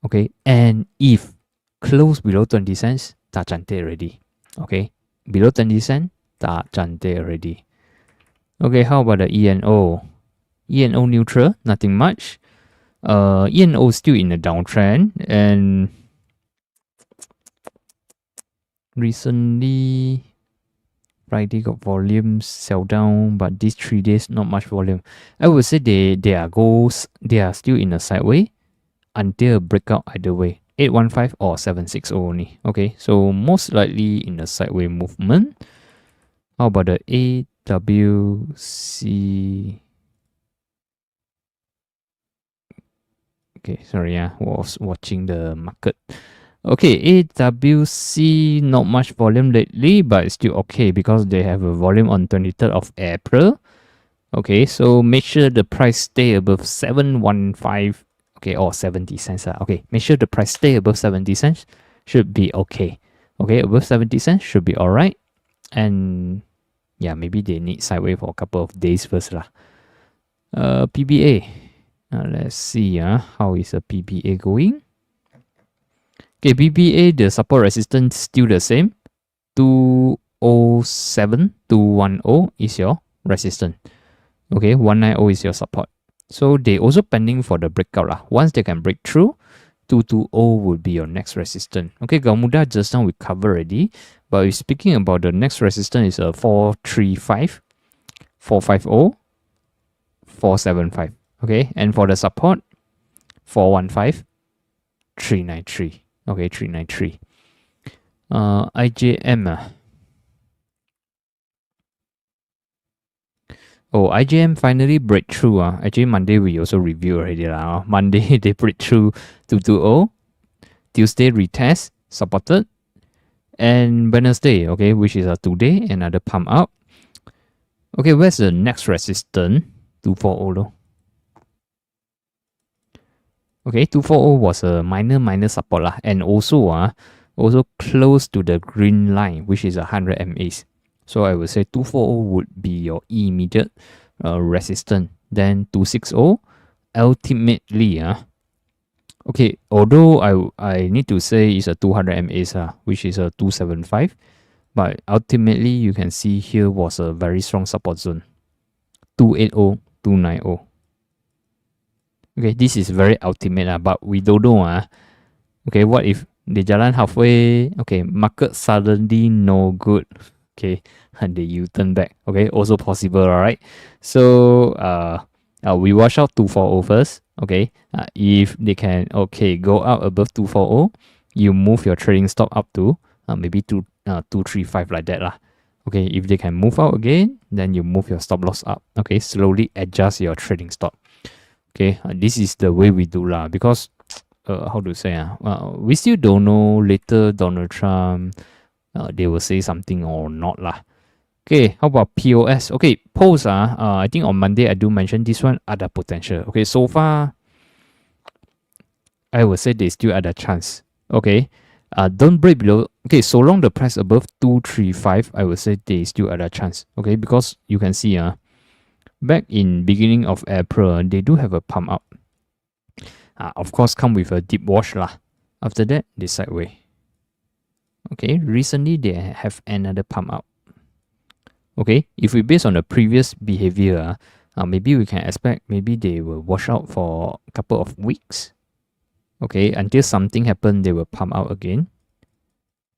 Okay, and if close below 20 cents, tak cantik already. Okay, below 20 cents, tak cantik already. Okay, how about the ENO? ENO neutral, nothing much. ENO still in a downtrend, and recently Friday got volume sell down, but these 3 days not much volume. I would say they are still in a sideways until a breakout either way. 815 or 760 only. Okay, so most likely in a sideways movement. How about the AWC? Okay, sorry, was watching the market. Okay, AWC not much volume lately, but it's still okay because they have a volume on 23rd of April. Okay, so make sure the price stay above 715. Okay, or 70 cents. Okay, make sure the price stay above 70 cents. Should be okay. Okay, above 70 cents should be alright. And yeah, maybe they need sideways for a couple of days first lah. PBA. Let's see how is the PBA going. Okay, PBA, the support resistance still the same. 207, 210 is your resistance. Okay, 190 is your support. So they also pending for the breakout lah. Once they can break through, 220 would be your next resistance. Okay, Gamuda just now we cover already. But we're speaking about the next resistance is a 435, 450, 475. Okay, and for the support, 415, 393. Okay, 393. IJM. Oh, IJM finally breakthrough. Actually, Monday we also review already. Monday they break through 220. Tuesday retest, supported. And Wednesday, okay, which is today, another pump up. Okay, where's the next resistance? 240 though. Okay, 240 was a minor support lah, and also close to the green line, which is 100 MAs. So I would say 240 would be your immediate resistance. Then 260 ultimately okay, although I need to say it's a 200 MAs which is a 275, but ultimately you can see here was a very strong support zone. 280, 290. Okay, this is very ultimate but we don't know okay, what if they jalan halfway, okay, market suddenly no good, okay, and they U-turn back, okay, also possible, alright. So we watch out 240 first, okay. If they can, okay, go out above 240, you move your trading stop up to maybe 235 like that lah. Okay, if they can move out again, then you move your stop loss up. Okay, slowly adjust your trading stop. Okay, this is the way we do lah, because how to say we still don't know later Donald Trump they will say something or not lah. Okay, how about POS? Okay, POS I think on Monday I do mention this one ada potential. Okay, so far I would say they still ada chance. Okay, don't break below. Okay, so long the price above 235, I would say they still ada chance. Okay, because you can see back in beginning of April, they do have a pump up. Of course, come with a deep wash lah. After that, they sideways. Okay, recently they have another pump up. Okay, if we base on the previous behavior, maybe we can expect maybe they will wash out for a couple of weeks. Okay, until something happen, they will pump out again.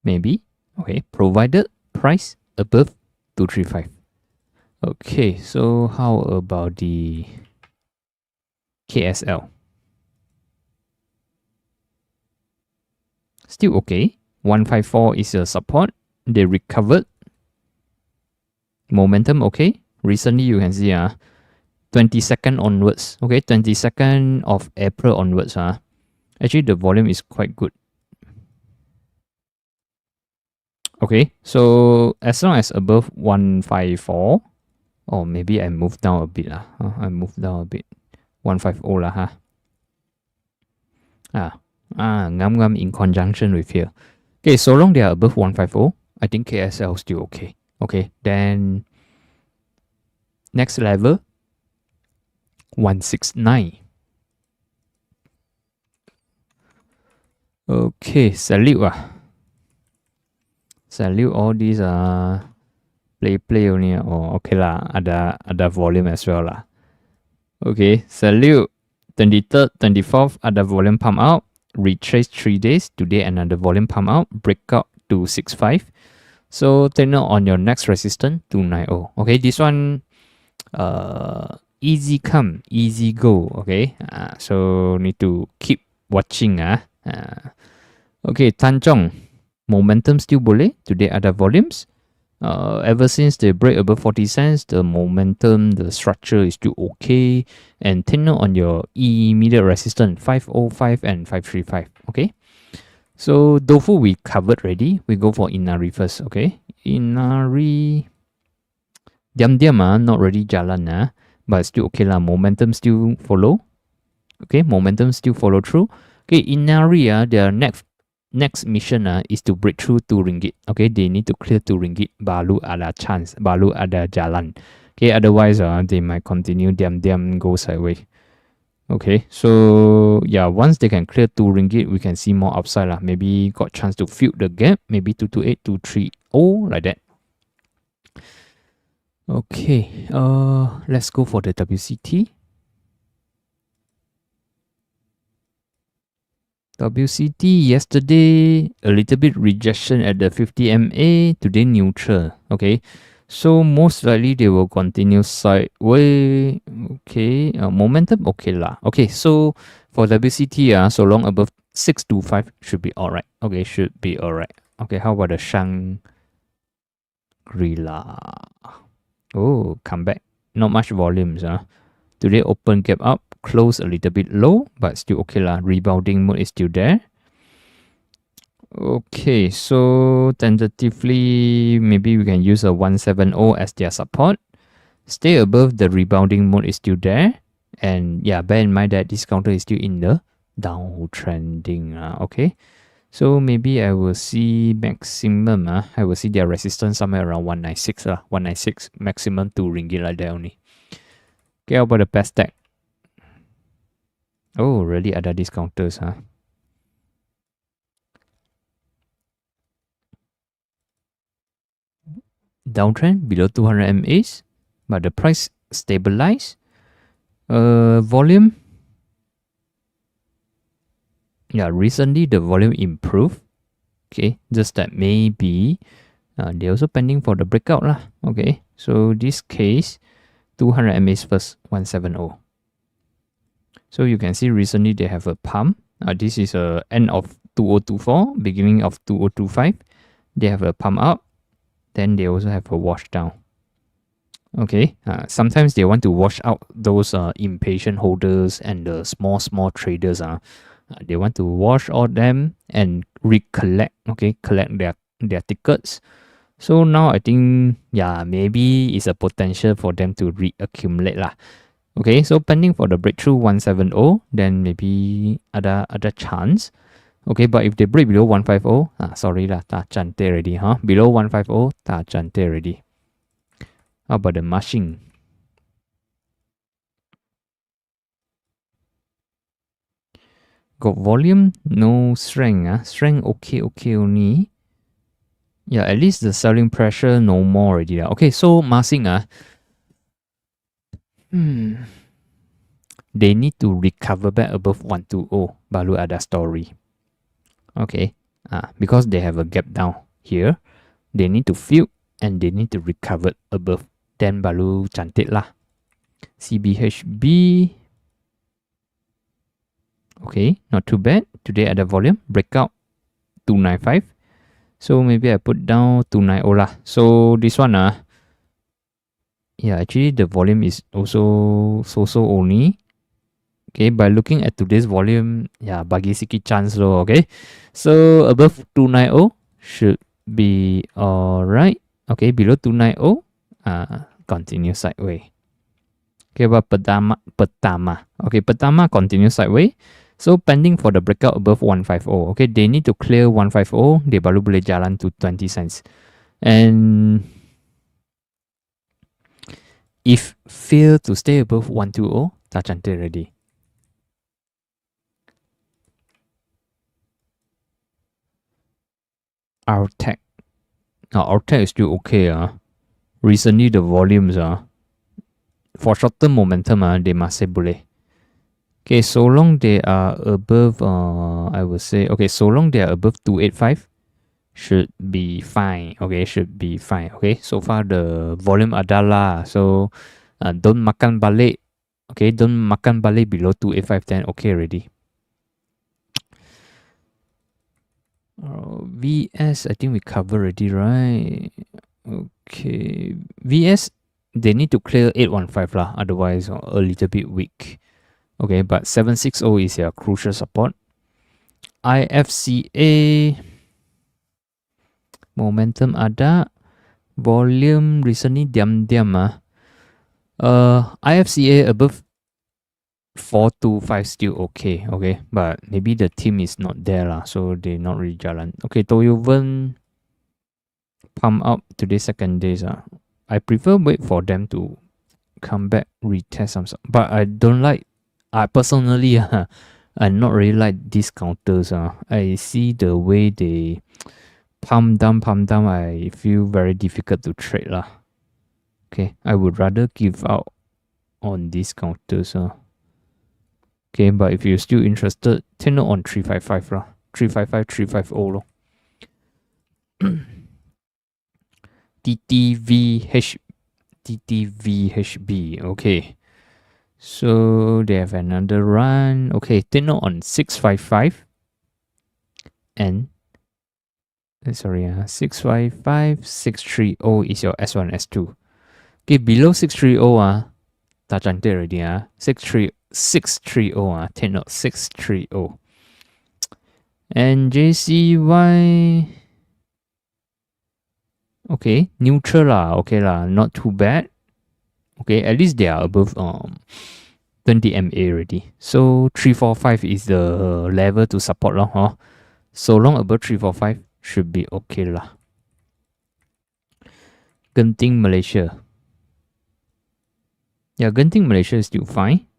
Maybe. Okay, provided price above 235. Okay, so how about the KSL? Still okay. 154 is a support. They recovered. Momentum okay. Recently you can see 22nd onwards. Okay, 22nd of April onwards. Actually the volume is quite good. Okay, so as long as above 154, or maybe I move down a bit I move down a bit. 150 lah ngam in conjunction with here. Okay, so long they are above 150, I think KSL is still okay. Okay, then next level 169. Okay, salute salute all these play only. Oh, okay lah, ada volume as well lah. Okay, salute 23rd, 24th, ada volume pump out, retrace 3 days, today another volume pump out, breakout to 65. So take note on your next resistance 290. Okay, this one easy come, easy go. Okay, so need to keep watching. Okay, Tanjong momentum still boleh. Today ada volumes. Ever since they break above 40 cents, the momentum, the structure is still okay. And take note on your immediate resistance 505 and 535. Okay. So Dofu we covered already. We go for Inari first. Okay. Inari diam not really jalan but still okay lah. Momentum still follow. Okay, momentum still follow through. Okay, Inari their next mission is to break through 2 ringgit. Okay, they need to clear 2 ringgit. Baru ada chance. Baru ada jalan. Okay, otherwise they might continue diam go sideways. Okay, so yeah, once they can clear 2 ringgit, we can see more upside lah. Maybe got chance to fill the gap. Maybe 228, 230 like that. Okay, let's go for the WCT. WCT yesterday a little bit rejection at the 50 MA, today neutral. Okay, so most likely they will continue sideways. Okay, momentum okay lah. Okay, so for WCT so long above 625 should be alright. Okay, should be alright. Okay, how about the Shangri-La? Oh, come back. Not much volumes. Today open gap up, close a little bit low, but still okay lah. Rebounding mode is still there. Okay, so tentatively, maybe we can use a 170 as their support. Stay above the rebounding mode is still there. And yeah, bear in mind that this counter is still in the downtrending. Okay, so maybe I will see maximum. I will see their resistance somewhere around 196. 196 maximum 2 ringgit like that only. Okay, how about the best stack? Oh, really ada discounters, Downtrend below 200 MAs, but the price stabilize. Volume. Yeah, recently the volume improved. Okay, just that maybe they're also pending for the breakout lah. Okay, so this case 200 MAs first 170. So you can see recently they have a pump. This is a end of 2024, beginning of 2025. They have a pump up. Then they also have a wash down. Okay, sometimes they want to wash out those impatient holders and the small traders. They want to wash all them and recollect. Okay, collect their tickets. So now I think maybe it's a potential for them to reaccumulate lah. Okay, so pending for the breakthrough 170, then maybe ada chance. Okay, but if they break below 150, sorry lah, tak cantik already, Below 150, tak cantik already. How about the machine? got volume, no strength. Strength okay only. Yeah, at least the selling pressure no more already. Okay, so massing they need to recover back above 120 baru ada story. Okay, because they have a gap down here, they need to fill and they need to recover above. Then baru cantik lah. CBHB. Okay, not too bad. Today ada volume breakout 295. So maybe I put down 290 lah. So this one yeah, actually the volume is also so only. Okay, by looking at today's volume, yeah, bagi sikit chance loh. Okay, so above 290 should be alright. Okay, below 290, continue sideways. Okay, but pertama. Okay, pertama continue sideways. So pending for the breakout above 150. Okay, they need to clear 150. They baru boleh jalan to 20 cents. And if fail to stay above 120, tak cantik already. Our-Tech. Our-Tech is still okay. Recently the volumes for short-term momentum they masih boleh. Okay, so long they are above, I would say, okay, so long they are above 285, should be fine. Okay, should be fine. Okay, so far the volume ada lah. So don't makan balik. Okay, don't makan balik below 285, then okay already. VS, I think we covered already, right? Okay, VS, they need to clear 815 lah, otherwise a little bit weak. Okay, but 760 is your crucial support. IFCA, momentum ada, volume recently diam-diam. IFCA above 425 still okay. Okay, but maybe the team is not there lah, so they not really jalan. Okay, Toyovan pump up today's second days. I prefer wait for them to come back, retest some, but I don't like. I personally, I not really like these counters. I see the way they pump down. I feel very difficult to trade lah. Okay, I would rather give out on these counters. Okay, but if you're still interested, take note on 355 lah. 355, 350 loh. TTVHB. Okay. So they have another run. Okay, take note on 655 and 655, 630 is your S1, S2. Okay, below 630 tak cantik already 630 take note 630. And JCY, okay, neutral lah, okay lah, not too bad. Okay, at least they are above 20 MA already. So 345 is the level to support lah. So long above 345 should be okay lah. Genting Malaysia. Yeah, Genting Malaysia is still fine.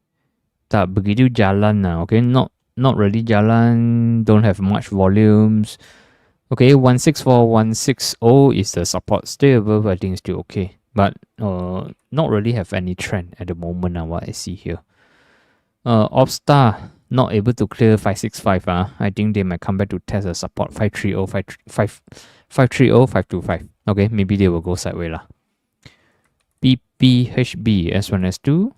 Tak begitu jalan lah. Okay, not really jalan. Don't have much volumes. Okay, 164, 160 is the support. Stay above, I think it's still okay. But not really have any trend at the moment what I see here. Opstar not able to clear 565. I think they might come back to test the support 530, 525. Okay, maybe they will go sideways lah. PPHB S1, S2.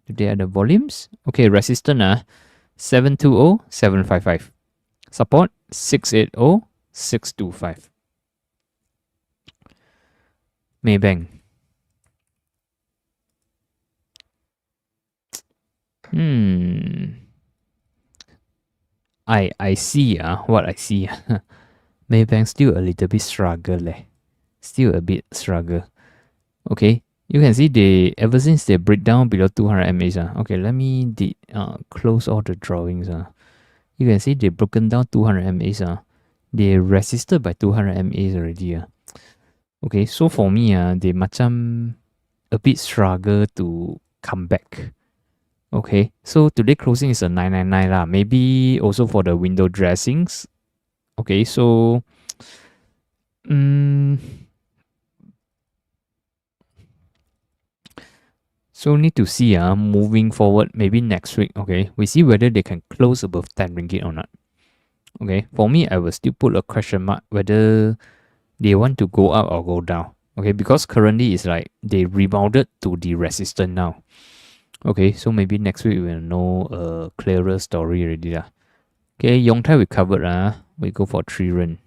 Today are the volumes. Okay, resistance 720, 755. Support 680, 625. Maybank. I see what I see. Maybank still a little bit struggle Still a bit struggle. Okay, you can see they ever since they break down below 200 MAs. Okay, let me close all the drawings. You can see they broken down 200 MAs. They resisted by 200 MAs already. Okay, so for me, they macam a bit struggle to come back. Okay, so today closing is a 999 lah. Maybe also for the window dressings. Okay, so mm, so need to see moving forward maybe next week. Okay, we see whether they can close above 10 ringgit or not. Okay, for me I will still put a question mark whether they want to go up or go down. Okay, because currently it's like they rebounded to the resistance now. Okay, so maybe next week we'll know a clearer story already lah. Okay, Yongtai we covered we go for 3 run.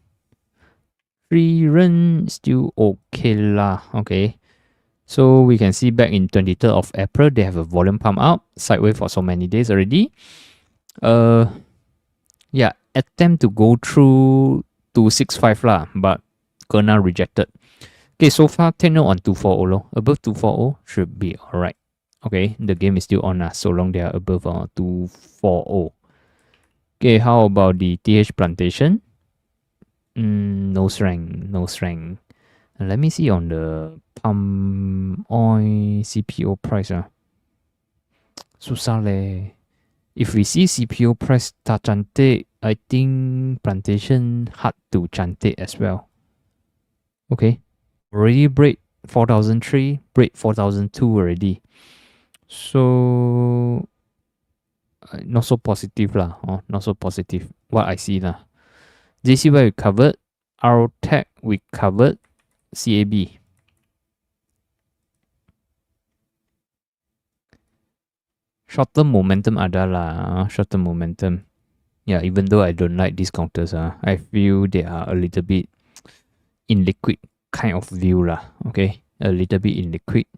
3 run still okay lah. Okay, so we can see back in 23rd of April they have a volume pump up sideways for so many days already. Yeah, attempt to go through 265 lah, but kena rejected. Okay, so far 10 on 240 low. Above 240 should be alright. Okay, the game is still on so long they are above 240. Okay, how about the TH Plantation? No strength, no strength. Let me see on the palm oil CPO price. Susah leh. If we see CPO price tak cantik, I think Plantation hard to cantik as well. Okay, already break 4003, break 4002 already. So not so positive lah. Not so positive. What I see lah. JCY we covered, RTech we covered, CAB. Short-term momentum ada lah. Short-term momentum. Yeah, even though I don't like these counters, I feel they are a little bit in liquid kind of view lah. Okay, a little bit in liquid.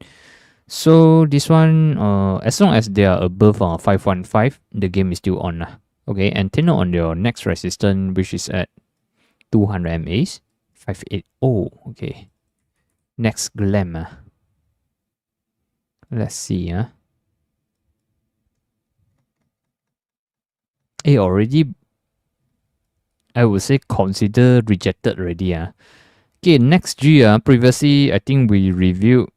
So this one, as long as they are above 515, the game is still on lah. Okay, and turn on your next resistance, which is at 200 MAs, 580. Okay, next glam. Let's see. Already, I would say consider rejected already. Okay, next G. Previously, I think we reviewed.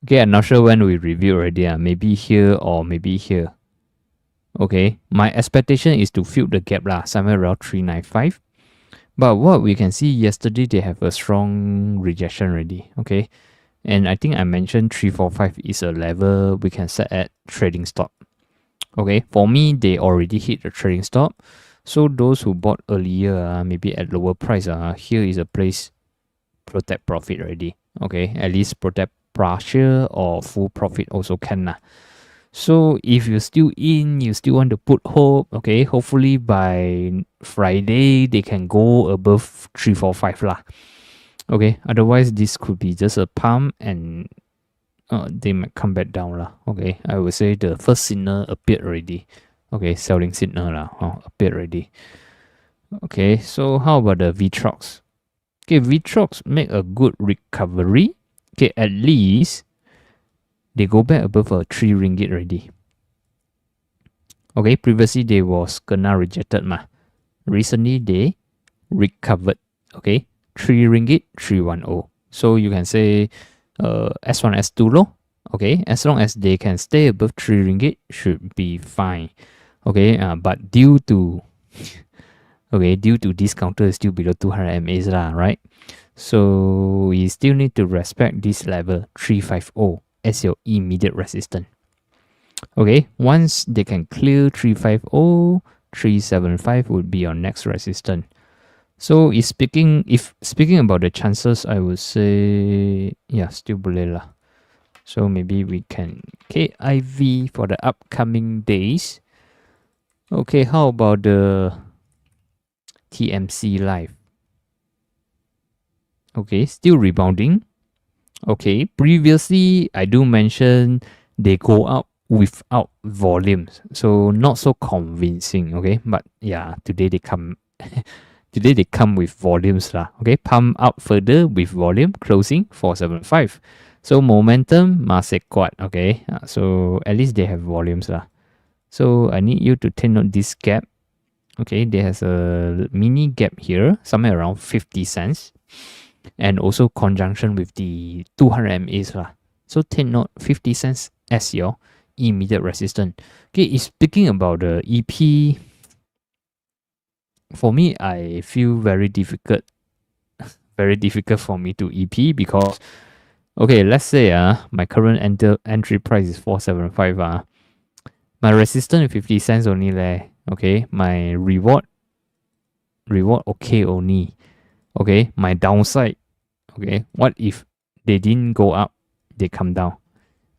Okay, I'm not sure when we reviewed already. Maybe here or maybe here. Okay, my expectation is to fill the gap lah, somewhere around 395. But what we can see yesterday, they have a strong rejection already. Okay, and I think I mentioned 345 is a level we can set at trading stop. Okay, for me, they already hit the trading stop. So those who bought earlier, maybe at lower price, here is a place protect profit already. Okay, at least protect partial or full profit also can lah. So if you're still in, you still want to put hope. Okay, hopefully by Friday they can go above 345 lah. Okay, otherwise this could be just a pump and they might come back down lah. Okay, I would say the first signal appeared already. Okay, selling signal lah. Appeared already. Okay, so how about the VTROX? Okay, VTROX make a good recovery. Okay, at least they go back above 3 ringgit already. Okay, previously they was kena rejected mah. Recently they recovered. Okay, 3 ringgit 310. So you can say S1 S2 low. Okay, as long as they can stay above 3 ringgit should be fine. Okay, but due to this counter is still below 200 MAs lah, right? So we still need to respect this level 350 as your immediate resistance. Okay, once they can clear 350, 375 would be your next resistance. So if speaking about the chances, I would say yeah, still boleh lah. So maybe we can KIV for the upcoming days. Okay, how about the TMC Live? Okay, still rebounding. Okay, previously I do mention they go up without volumes, so not so convincing. Okay, but yeah, today they come with volumes lah. Okay, pump up further with volume, closing 475. So momentum masih kuat. Okay, so at least they have volumes lah. So I need you to take note this gap. Okay, there has a mini gap here, somewhere around 50 cents. And also conjunction with the 200 MAs lah. So take note 50 cents as your immediate resistance. Okay, it's speaking about the EP. For me, I feel very difficult for me to EP because okay, let's say my current entry price is 475 my resistance is 50 cents only leh. Okay, my reward okay only. Okay, my downside, okay, what if they didn't go up, they come down?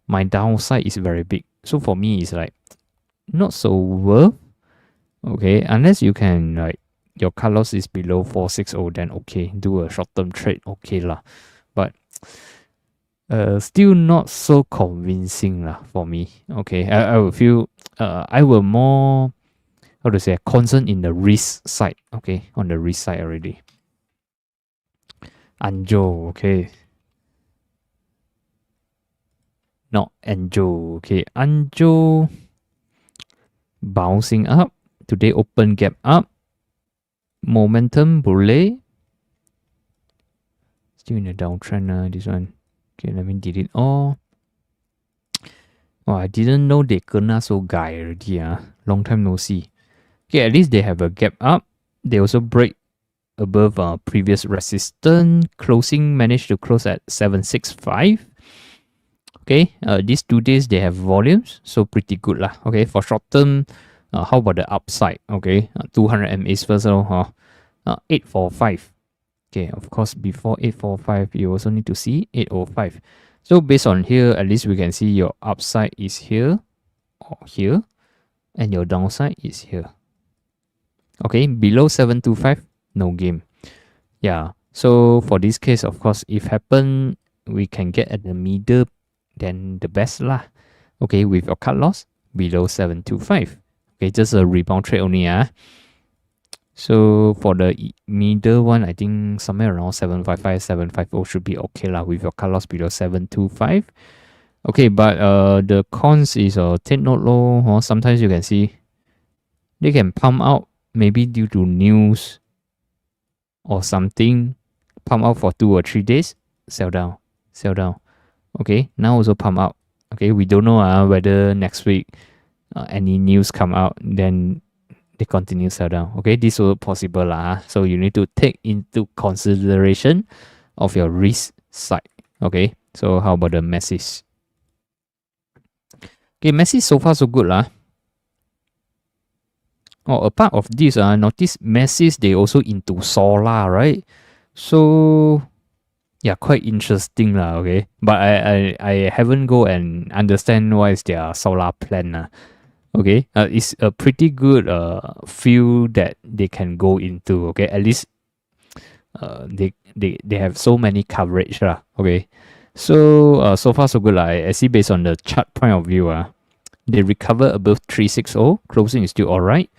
My downside is very big. So for me, it's like not so worth. Okay, unless you can like your cut loss is below 460, then okay, do a short term trade, okay lah. But still not so convincing lah for me. Okay, I will feel I will more how to say concerned in the risk side. Okay, on the risk side already. Anjo, okay. Not Anjo, okay. Anjo bouncing up. Today open gap up. Momentum boleh. Still in a downtrend, this one. Okay, let me delete all. Oh, I didn't know they kena so guy already. Long time no see. Okay, at least they have a gap up. They also break above previous resistance. Closing managed to close at 765. Okay, these 2 days they have volumes, so pretty good lah. Okay, for short term, how about the upside? Okay, 200 MAs first of all, 845. Okay, of course, before 845, you also need to see 805. So based on here, at least we can see your upside is here or here, and your downside is here. Okay, below 725, no game. Yeah, so for this case, of course, if happen, we can get at the middle, then the best lah. Okay, with your cut loss below 725. Okay, just a rebound trade only. So for the middle one, I think somewhere around 755, 750 should be okay lah with your cut loss below 725. Okay, but the cons is take note low. Sometimes you can see they can pump out maybe due to news or something. Pump out for 2 or 3 days, sell down. Okay, now also pump out. Okay, we don't know whether next week any news come out, then they continue sell down. Okay, this is possible lah. So you need to take into consideration of your risk side. Okay, so how about the message? Okay, message so far so good lah. Oh, apart of this, notice message they also into solar, right? So yeah, quite interesting lah. Okay, but I haven't go and understand what is their solar plan. Okay, it's a pretty good field that they can go into. Okay, at least they have so many coverage lah. Okay, so so far so good lah. I see based on the chart point of view they recover above 360. Closing is still alright.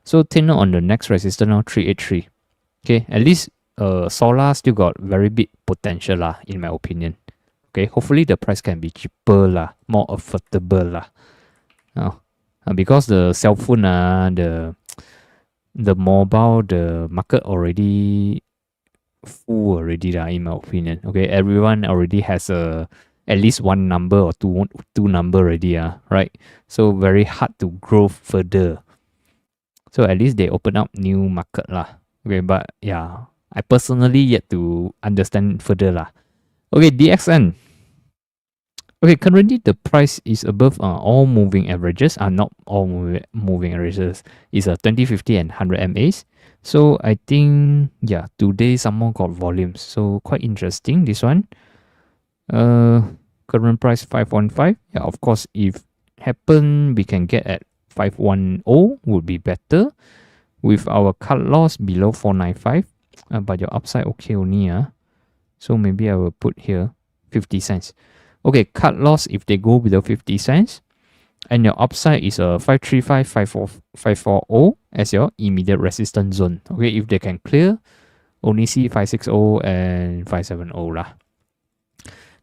So take note on the next resistance now 383. Okay, at least solar still got very big potential lah, in my opinion. Okay, hopefully the price can be cheaper lah, more affordable lah. Because the cell phone the mobile, the market already full already lah, in my opinion. Okay, everyone already has at least one number or two number already right? So very hard to grow further. So at least they open up new market lah. Okay, but yeah, I personally yet to understand further lah. Okay, DXN. Okay, currently the price is above all moving averages. Not all moving averages. It's 20, 50 and 100 MAs. So I think yeah, today someone got volumes. So quite interesting this one. Current price 515. Yeah, of course, if happen we can get at 510 would be better. With our cut loss below 495. But your upside okay only. So maybe I will put here 50 cents. Okay, cut loss if they go below 50 cents. And your upside is 535, 540 as your immediate resistance zone. Okay, if they can clear, only see 560 and 570 lah.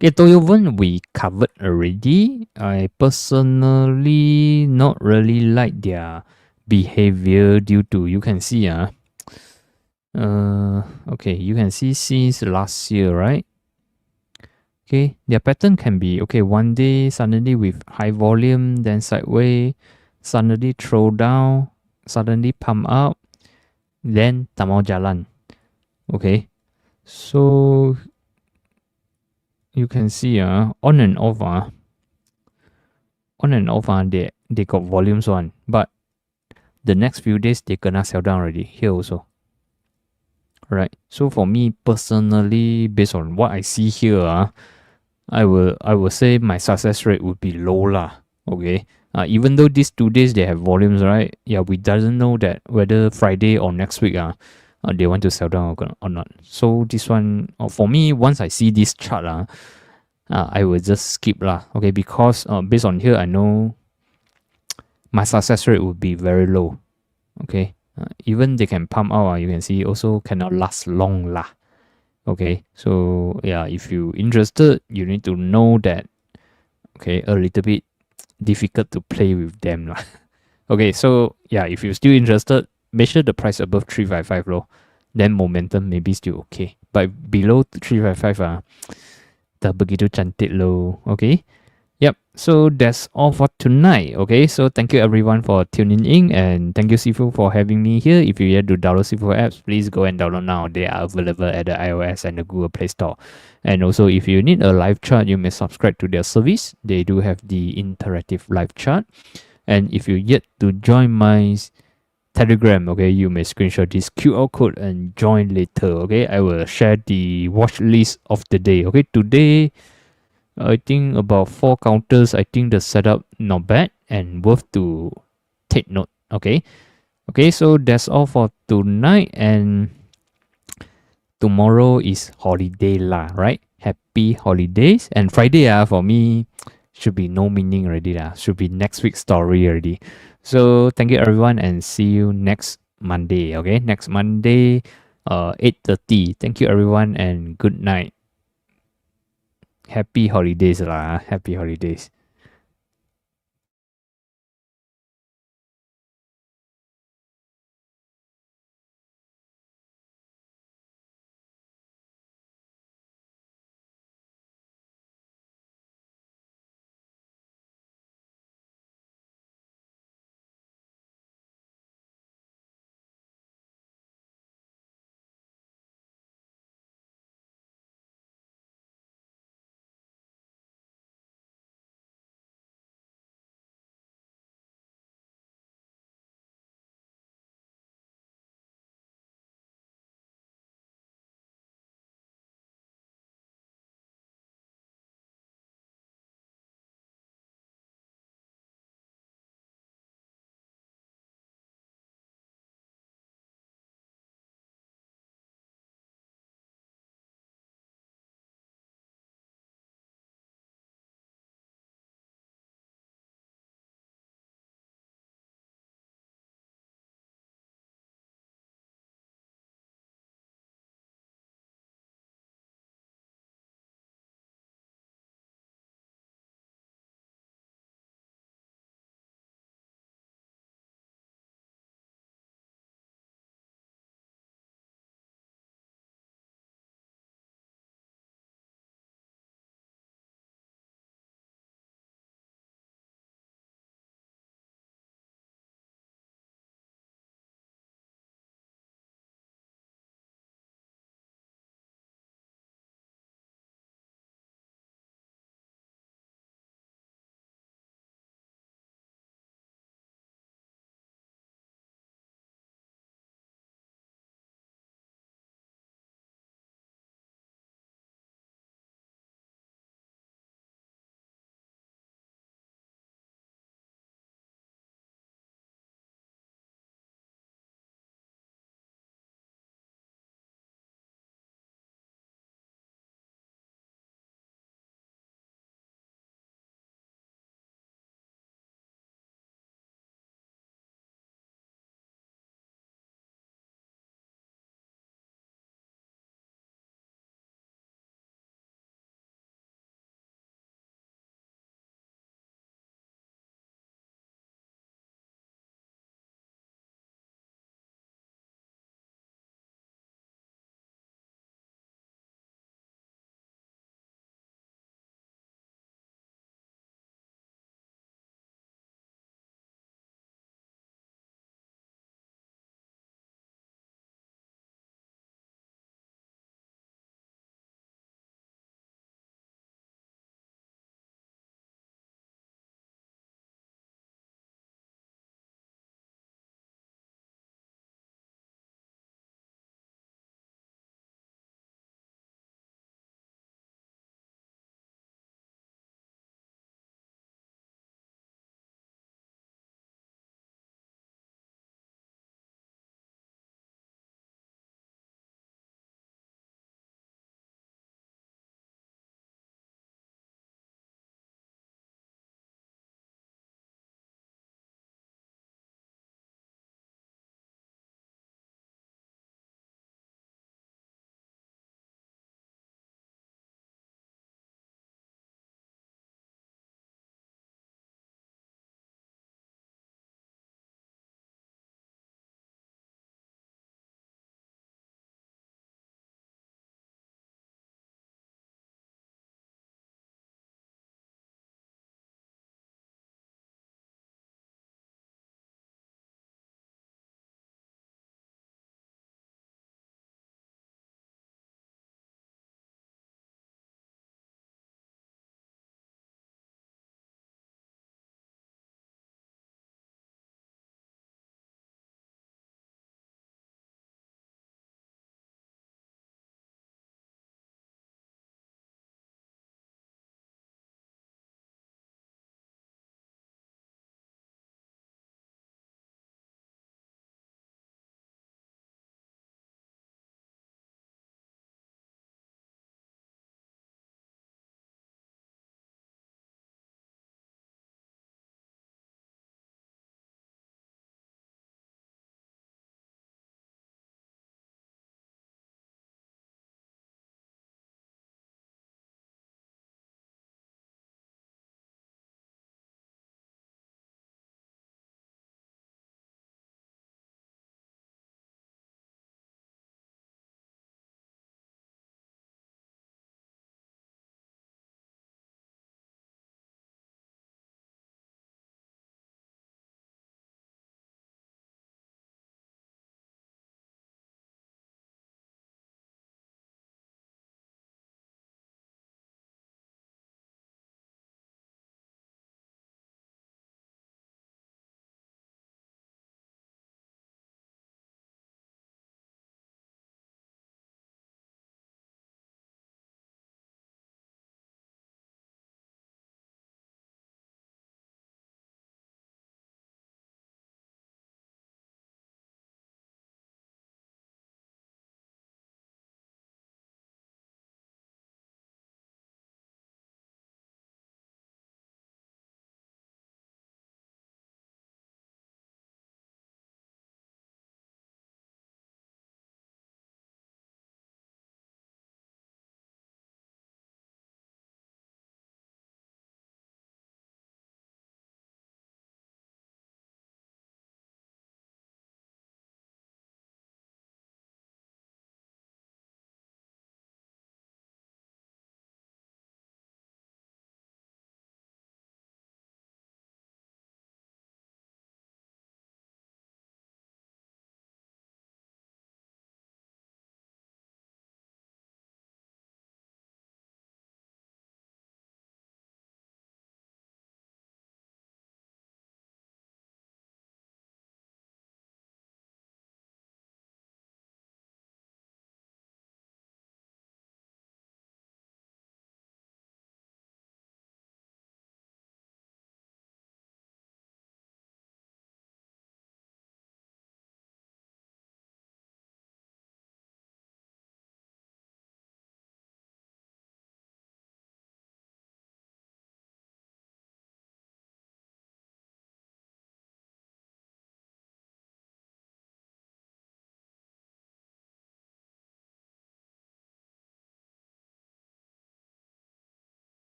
Okay, Toyovon we covered already. I personally not really like their behavior due to, you can see okay, you can see since last year, right? Okay, their pattern can be okay. One day suddenly with high volume, then sideways, suddenly throw down, suddenly pump up, then tamau jalan. Okay, so you can see on and off they got volumes one, but the next few days they gonna sell down already here also. Right. So for me personally, based on what I see here, I will say my success rate would be low lah. Okay. Even though these 2 days they have volumes, right? Yeah, we doesn't know that whether Friday or next week they want to sell down or not. So this one, for me, once I see this chart I will just skip lah. Okay, because based on here, I know my success rate would be very low. Okay, even they can pump out, you can see also cannot last long lah. Okay, so yeah, if you interested, you need to know that. Okay, a little bit difficult to play with them lah. Okay, so yeah, if you're still interested, make sure the price above 355 low, then momentum maybe still okay. But below 355 tak begitu cantik low. Okay. Yep, so that's all for tonight. Okay, so thank you everyone for tuning in, and thank you Sifu for having me here. If you yet to download Sifu apps, please go and download now. They are available at the iOS and the Google Play Store. And also, if you need a live chart, you may subscribe to their service. They do have the interactive live chart. And if you yet to join my Telegram, okay, you may screenshot this QR code and join later. Okay, I will share the watch list of the day. Okay, today I think about 4 counters. I think the setup not bad and worth to take note. Okay. Okay, so that's all for tonight, and tomorrow is holiday lah, right? Happy holidays. And Friday for me should be no meaning already lah. Should be next week's story already. So thank you everyone, and see you next Monday. Okay, next Monday 8:30. Thank you everyone, and good night. Happy holidays lah. Happy holidays.